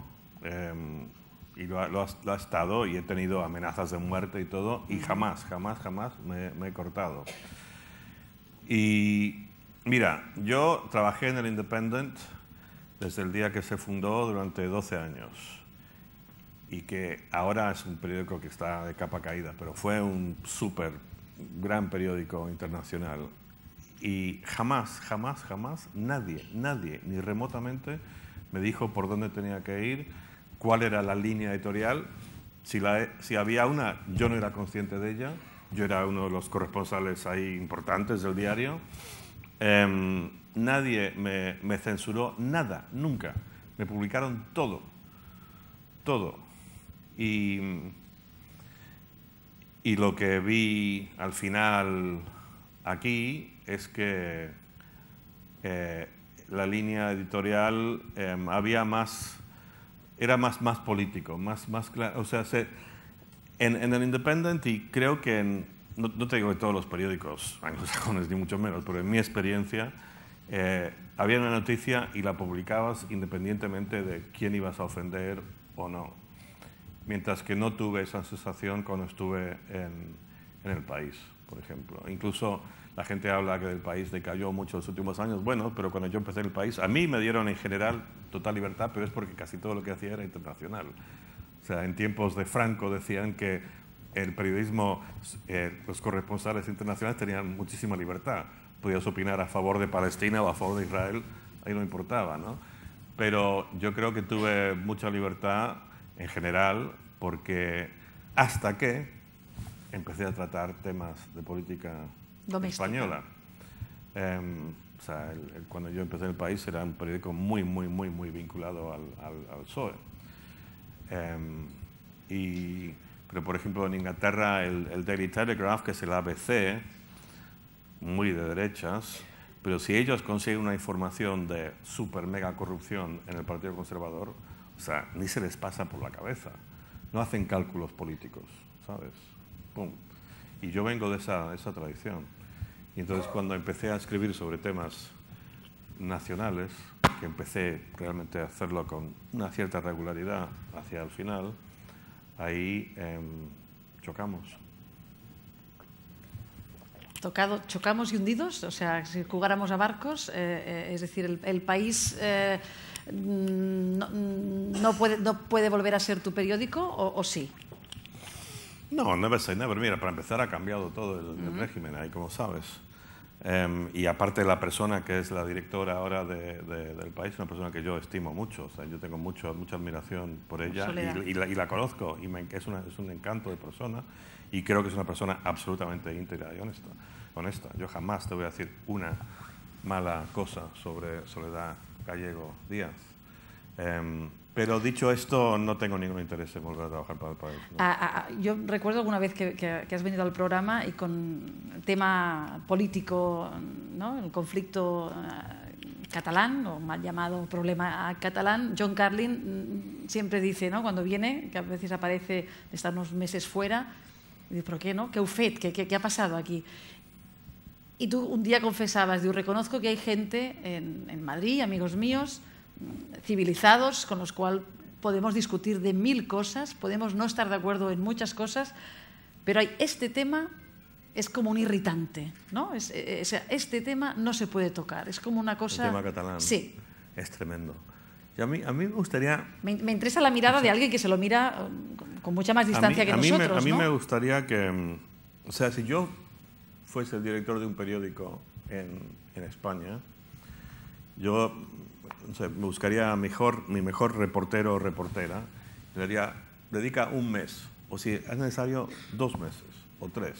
y lo ha estado, y he tenido amenazas de muerte y todo, y jamás me he cortado. Y mira, yo trabajé en el Independent desde el día que se fundó durante 12 años, y que ahora es un periódico que está de capa caída, pero fue un súper gran periódico internacional. Y jamás nadie, ni remotamente, me dijo por dónde tenía que ir, cuál era la línea editorial. Si había una, yo no era consciente de ella. Yo era uno de los corresponsales ahí importantes del diario. Nadie me censuró nada, nunca. Me publicaron todo. Y lo que vi al final aquí es que la línea editorial era más político, más claro. O sea, en el Independent, y creo que no te digo de todos los periódicos anglosajones, ni mucho menos, pero en mi experiencia, había una noticia y la publicabas independientemente de quién ibas a ofender o no. Mientras que no tuve esa sensación cuando estuve en El País, por ejemplo. Incluso La gente habla que el país decayó mucho en los últimos años. Bueno, pero cuando yo empecé en el país, a mí me dieron en general total libertad, pero es porque casi todo lo que hacía era internacional. O sea, en tiempos de Franco decían que el periodismo, los corresponsales internacionales tenían muchísima libertad. Podías opinar a favor de Palestina o a favor de Israel, ahí no importaba, ¿no? Pero yo creo que tuve mucha libertad en general porque hasta que empecé a tratar temas de política doméstica española. O sea, cuando yo empecé en el país era un periódico muy vinculado al PSOE. Pero, por ejemplo, en Inglaterra el Daily Telegraph, que es el ABC, muy de derechas, pero si ellos consiguen una información de super mega corrupción en el Partido Conservador, o sea, ni se les pasa por la cabeza. No hacen cálculos políticos, ¿sabes? Pum. Y yo vengo de esa tradición. Y entonces cuando empecé a escribir sobre temas nacionales, que empecé realmente a hacerlo con una cierta regularidad hacia el final, ahí chocamos. Chocamos y hundidos, o sea, si jugáramos a barcos, es decir, el país no puede volver a ser tu periódico, o sí. No, never say never. Mira, para empezar ha cambiado todo el régimen ahí, como sabes. Y aparte la persona que es la directora ahora del país, una persona que yo estimo mucho. O sea, yo tengo mucha admiración por ella y la conozco. Y es un encanto de persona. Y creo que es una persona absolutamente íntegra y honesta. Yo jamás te voy a decir una mala cosa sobre Soledad Gallego Díaz. Pero dicho esto, no tengo ningún interés en volver a trabajar para el país, ¿no? Yo recuerdo alguna vez que has venido al programa y con el tema político, ¿no? El conflicto catalán, o mal llamado problema catalán, John Carlin siempre dice, ¿no? Cuando viene, que a veces aparece de estar unos meses fuera, dice, ¿pero qué, no? ¿Qué heu fet? ¿Qué ha pasado aquí? Y tú un día confesabas, digo, reconozco que hay gente en Madrid, amigos míos, civilizados, con los cuales podemos discutir de 1000 cosas, podemos no estar de acuerdo en muchas cosas, pero este tema es como un irritante, ¿no? Este tema no se puede tocar, es como una cosa... El tema catalán. Sí. Es tremendo. Y a mí me gustaría... Me interesa la mirada de alguien que se lo mira con mucha más distancia que nosotros, A mí ¿no? me gustaría que... O sea, si yo fuese el director de un periódico en España, yo... O sea, me buscaría mi mejor reportero o reportera, le diría, dedica un mes, o si es necesario 2 meses o 3,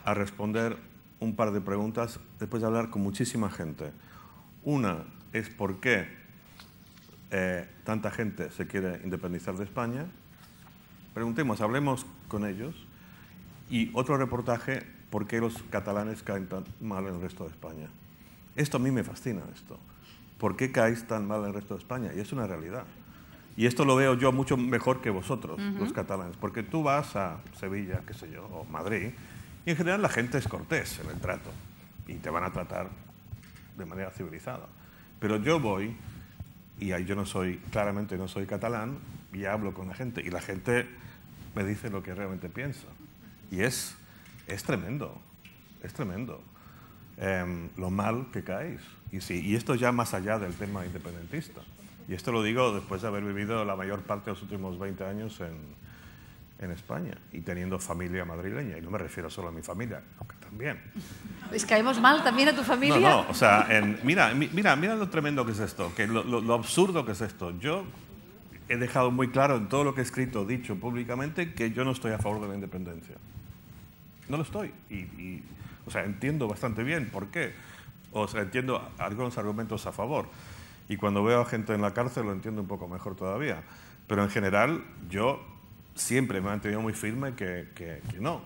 a responder un par de preguntas después de hablar con muchísima gente. Una es por qué tanta gente se quiere independizar de España. Preguntemos, hablemos con ellos. Y otro reportaje, por qué los catalanes caen tan mal en el resto de España. Esto a mí me fascina, esto. ¿Por qué caéis tan mal en el resto de España? Y es una realidad. Y esto lo veo yo mucho mejor que vosotros, los catalanes, porque tú vas a Sevilla, qué sé yo, o Madrid, y en general la gente es cortés en el trato, y te van a tratar de manera civilizada. Pero yo voy, y ahí yo claramente no soy catalán, y hablo con la gente, y la gente me dice lo que realmente piensa. Y es tremendo, es tremendo. Lo mal que caéis. Y esto ya más allá del tema independentista. Y esto lo digo después de haber vivido la mayor parte de los últimos 20 años en España y teniendo familia madrileña. Y no me refiero solo a mi familia, aunque también. ¿Les caemos mal también a tu familia? No, o sea, mira lo tremendo que es esto, que lo absurdo que es esto. Yo he dejado muy claro en todo lo que he escrito, dicho públicamente, que yo no estoy a favor de la independencia. No lo estoy. O sea, entiendo bastante bien por qué. O sea, entiendo algunos argumentos a favor. Y cuando veo a gente en la cárcel lo entiendo un poco mejor todavía. Pero en general, yo siempre me he mantenido muy firme que no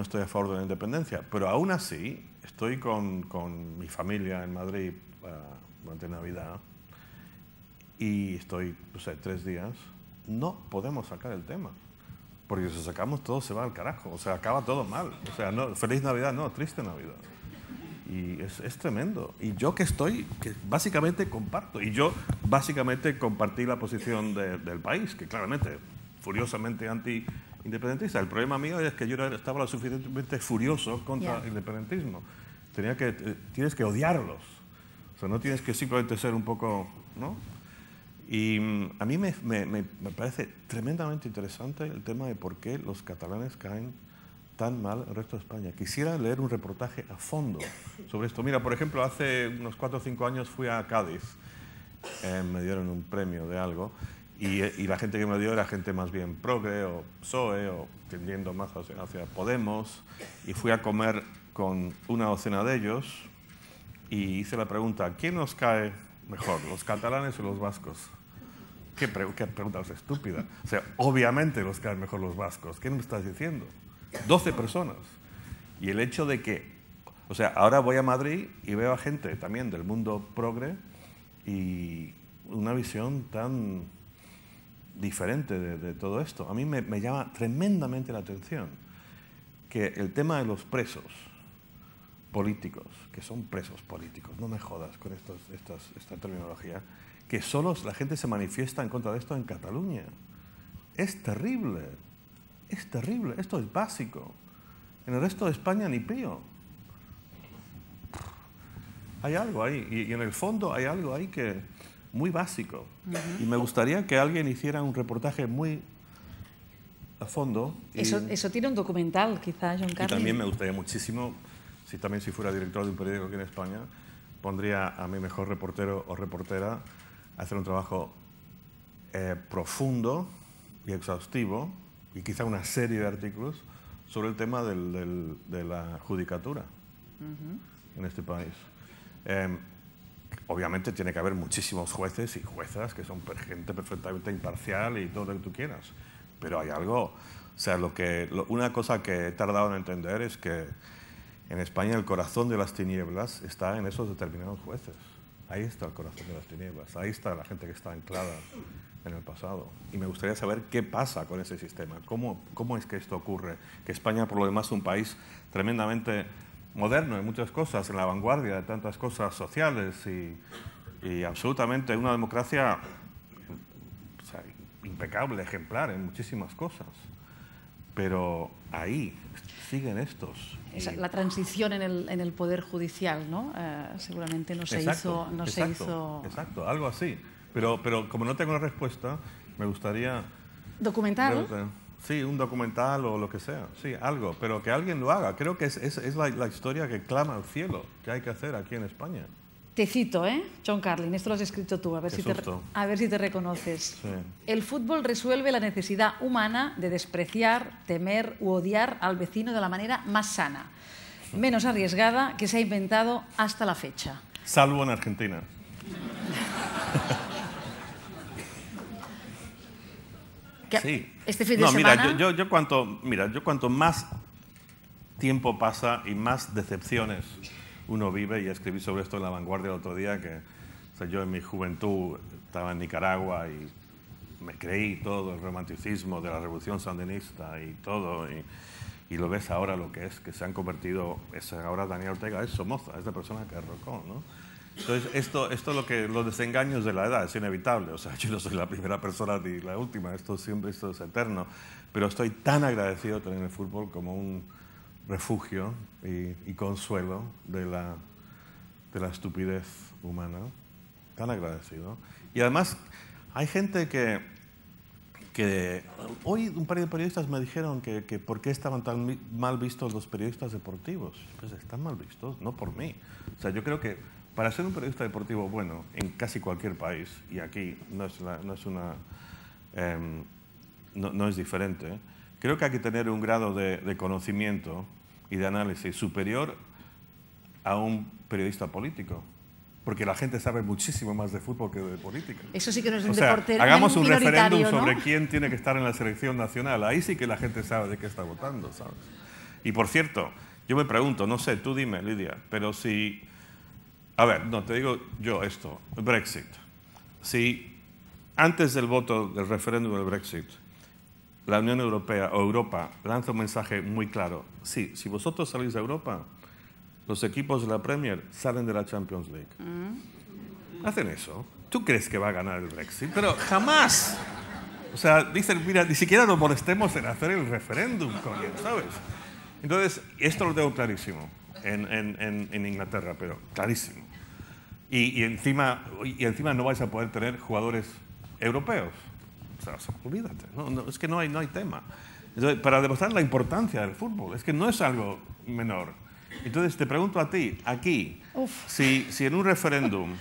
estoy a favor de la independencia. Pero aún así, estoy con mi familia en Madrid durante Navidad y estoy, no sé, 3 días. No podemos sacar el tema. Porque si sacamos todo se va al carajo. O sea, acaba todo mal. O sea, no, feliz Navidad, no, triste Navidad. Y es tremendo. Y yo que básicamente comparto. Y yo básicamente compartí la posición del país, que claramente furiosamente independentista. El problema mío es que yo estaba lo suficientemente furioso contra el independentismo. Tienes que odiarlos. O sea, no tienes que simplemente ser un poco, ¿no? Y a mí me parece tremendamente interesante el tema de por qué los catalanes caen tan mal el resto de España. Quisiera leer un reportaje a fondo sobre esto. Mira, por ejemplo, hace unos 4 o 5 años fui a Cádiz. Me dieron un premio de algo y la gente que me dio era gente más bien progre o PSOE o tendiendo más hacia Podemos, y fui a comer con una docena de ellos y hice la pregunta: ¿quién nos cae mejor, los catalanes o los vascos? ¿Qué pregunta más estúpida? O sea, obviamente nos caen mejor los vascos. ¿Qué me estás diciendo? 12 personas. Y el hecho de que, o sea, ahora voy a Madrid y veo a gente también del mundo progre y una visión tan diferente de todo esto. A mí me llama tremendamente la atención que el tema de los presos políticos, que son presos políticos, no me jodas con esta terminología, que solo la gente se manifiesta en contra de esto en Cataluña. Es terrible, esto es básico. En el resto de España ni pío. Hay algo ahí, y en el fondo hay algo ahí que muy básico. Y me gustaría que alguien hiciera un reportaje muy a fondo. Eso tiene un documental, quizá, John Carlin. Y también me gustaría muchísimo, si fuera director de un periódico aquí en España, pondría a mi mejor reportero o reportera a hacer un trabajo profundo y exhaustivo, y quizá una serie de artículos sobre el tema de la judicatura en este país. Obviamente tiene que haber muchísimos jueces y juezas que son gente perfectamente imparcial y todo lo que tú quieras, pero hay algo, o sea, una cosa que he tardado en entender es que en España el corazón de las tinieblas está en esos determinados jueces. Ahí está el corazón de las tinieblas, ahí está la gente que está anclada en el pasado. Y me gustaría saber qué pasa con ese sistema, cómo es que esto ocurre, que España, por lo demás, es un país tremendamente moderno en muchas cosas, en la vanguardia de tantas cosas sociales y absolutamente una democracia, o sea, impecable, ejemplar en muchísimas cosas. Pero ahí siguen estos. La transición en el Poder Judicial, ¿no? Seguramente no se hizo... Exacto, algo así. Pero como no tengo la respuesta, me gustaría... ¿Documental? Sí, un documental o lo que sea. Sí, algo, pero que alguien lo haga. Creo que es la historia que clama al cielo, que hay que hacer aquí en España. Te cito, John Carlin, esto lo has escrito tú, a ver si te reconoces. Sí. El fútbol resuelve la necesidad humana de despreciar, temer u odiar al vecino de la manera más sana, menos arriesgada que se ha inventado hasta la fecha. Salvo en Argentina. Sí. Este fin de semana... yo cuanto más tiempo pasa y más decepciones uno vive, y escribí sobre esto en La Vanguardia el otro día, que yo en mi juventud estaba en Nicaragua y me creí todo el romanticismo de la revolución sandinista y todo, y lo ves ahora lo que es, que se han convertido, ahora Daniel Ortega es Somoza, es la persona que arrocó, ¿no? Entonces, esto los desengaños de la edad es inevitable. O sea, yo no soy la primera persona ni la última, esto es eterno. Pero estoy tan agradecido de tener el fútbol como un refugio y consuelo de la estupidez humana. Tan agradecido. Y además, hay gente que hoy un par de periodistas me dijeron que por qué estaban tan mal vistos los periodistas deportivos. Pues están mal vistos, no por mí. O sea, yo creo que para ser un periodista deportivo bueno en casi cualquier país, y aquí no es diferente, creo que hay que tener un grado de conocimiento y de análisis superior a un periodista político, porque la gente sabe muchísimo más de fútbol que de política. Eso sí que no es un deporte. Hagamos un referéndum sobre ¿no? quién tiene que estar en la selección nacional. Ahí sí que la gente sabe de qué está votando, ¿sabes? Y por cierto, yo me pregunto, no sé, tú dime, Lidia, pero si... A ver, no, te digo yo esto, el Brexit. Si antes del voto del referéndum del Brexit, la Unión Europea o Europa lanza un mensaje muy claro: sí, si vosotros salís de Europa, los equipos de la Premier salen de la Champions League. Hacen eso. ¿Tú crees que va a ganar el Brexit? Pero jamás. O sea, dicen, mira, ni siquiera nos molestemos en hacer el referéndum, coño, ¿sabes? Entonces, esto lo tengo clarísimo en Inglaterra, pero clarísimo. Y encima no vais a poder tener jugadores europeos. O sea, olvídate, es que no hay tema. Entonces, para demostrar la importancia del fútbol, es que no es algo menor. Entonces, te pregunto a ti, aquí, si en un referéndum,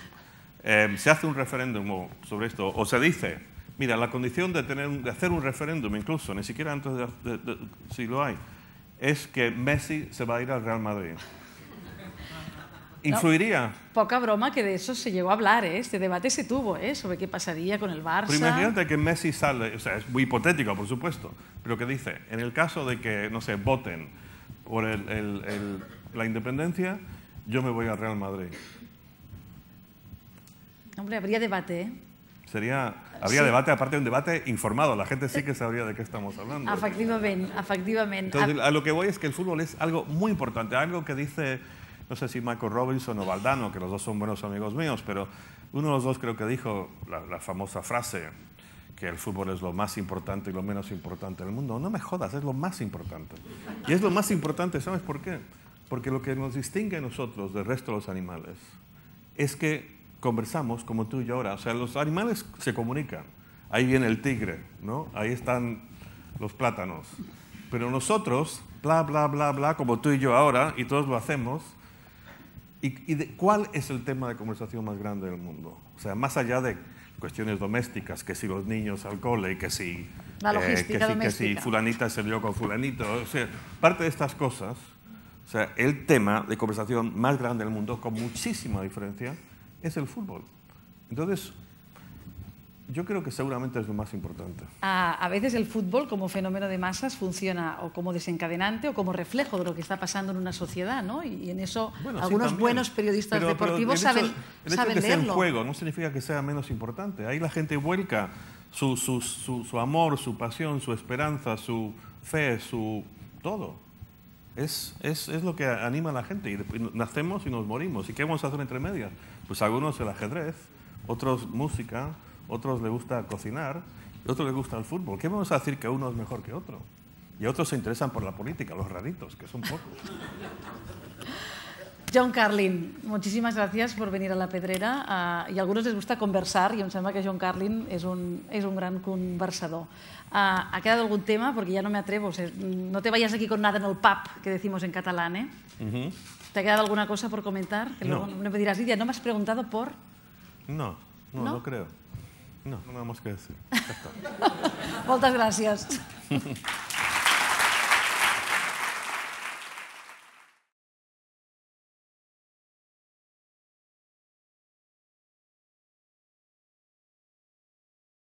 se hace un referéndum sobre esto, o se dice, mira, la condición de hacer un referéndum, incluso, ni siquiera antes si lo hay, es que Messi se va a ir al Real Madrid. ¿Influiría? No, poca broma que de eso se llegó a hablar, ¿eh? Este debate se tuvo, ¿eh? Sobre qué pasaría con el Barça. Pero imagínate que Messi sale, o sea, es muy hipotético, por supuesto, pero que dice, en el caso de que, no sé, voten por la independencia, yo me voy al Real Madrid. Hombre, habría debate, ¿eh? Habría debate, aparte de un debate informado, la gente sí que sabría de qué estamos hablando. Efectivamente. Entonces, a lo que voy es que el fútbol es algo muy importante, algo que dice, no sé si Michael Robinson o Valdano, que los dos son buenos amigos míos, pero uno de los dos creo que dijo la famosa frase que el fútbol es lo más importante y lo menos importante del mundo. No me jodas, es lo más importante. Y es lo más importante, ¿sabes por qué? Porque lo que nos distingue a nosotros del resto de los animales es que conversamos como tú y yo ahora. O sea, los animales se comunican. Ahí viene el tigre, ¿no? Ahí están los plátanos. Pero nosotros, bla, bla, bla, bla, como tú y yo ahora, y todos lo hacemos. ¿Cuál es el tema de conversación más grande del mundo? O sea, más allá de cuestiones domésticas, que si los niños al cole, que si, la logística doméstica, que si fulanita se lió con fulanito. O sea, parte de estas cosas, o sea, el tema de conversación más grande del mundo, con muchísima diferencia, es el fútbol. Entonces, yo creo que seguramente es lo más importante. A veces el fútbol como fenómeno de masas funciona o como desencadenante o como reflejo de lo que está pasando en una sociedad, ¿no? Y en eso algunos buenos periodistas deportivos saben leerlo. El hecho de que sea un juego no significa que sea menos importante. Ahí la gente vuelca su amor, su pasión, su esperanza, su fe, su todo. Es lo que anima a la gente. Y nacemos y nos morimos. ¿Y qué vamos a hacer entre medias? Pues algunos el ajedrez, otros música, otros les gusta cocinar, y otros les gusta el fútbol. ¿Qué vamos a decir que uno es mejor que otro? Y otros se interesan por la política, los raritos, que son pocos. John Carlin, muchísimas gracias por venir a La Pedrera. Y a algunos les gusta conversar, y em sembla que John Carlin es un gran conversador. ¿Ha quedado algún tema? Porque ya no me atrevo. O sea, no te vayas aquí con nada en el pub, que decimos en catalán, ¿eh? ¿Te ha quedado alguna cosa por comentar? Que luego me dirás, Lidia, ¿no me has preguntado por...? No creo. No, nada más que decir. Moltes gràcies.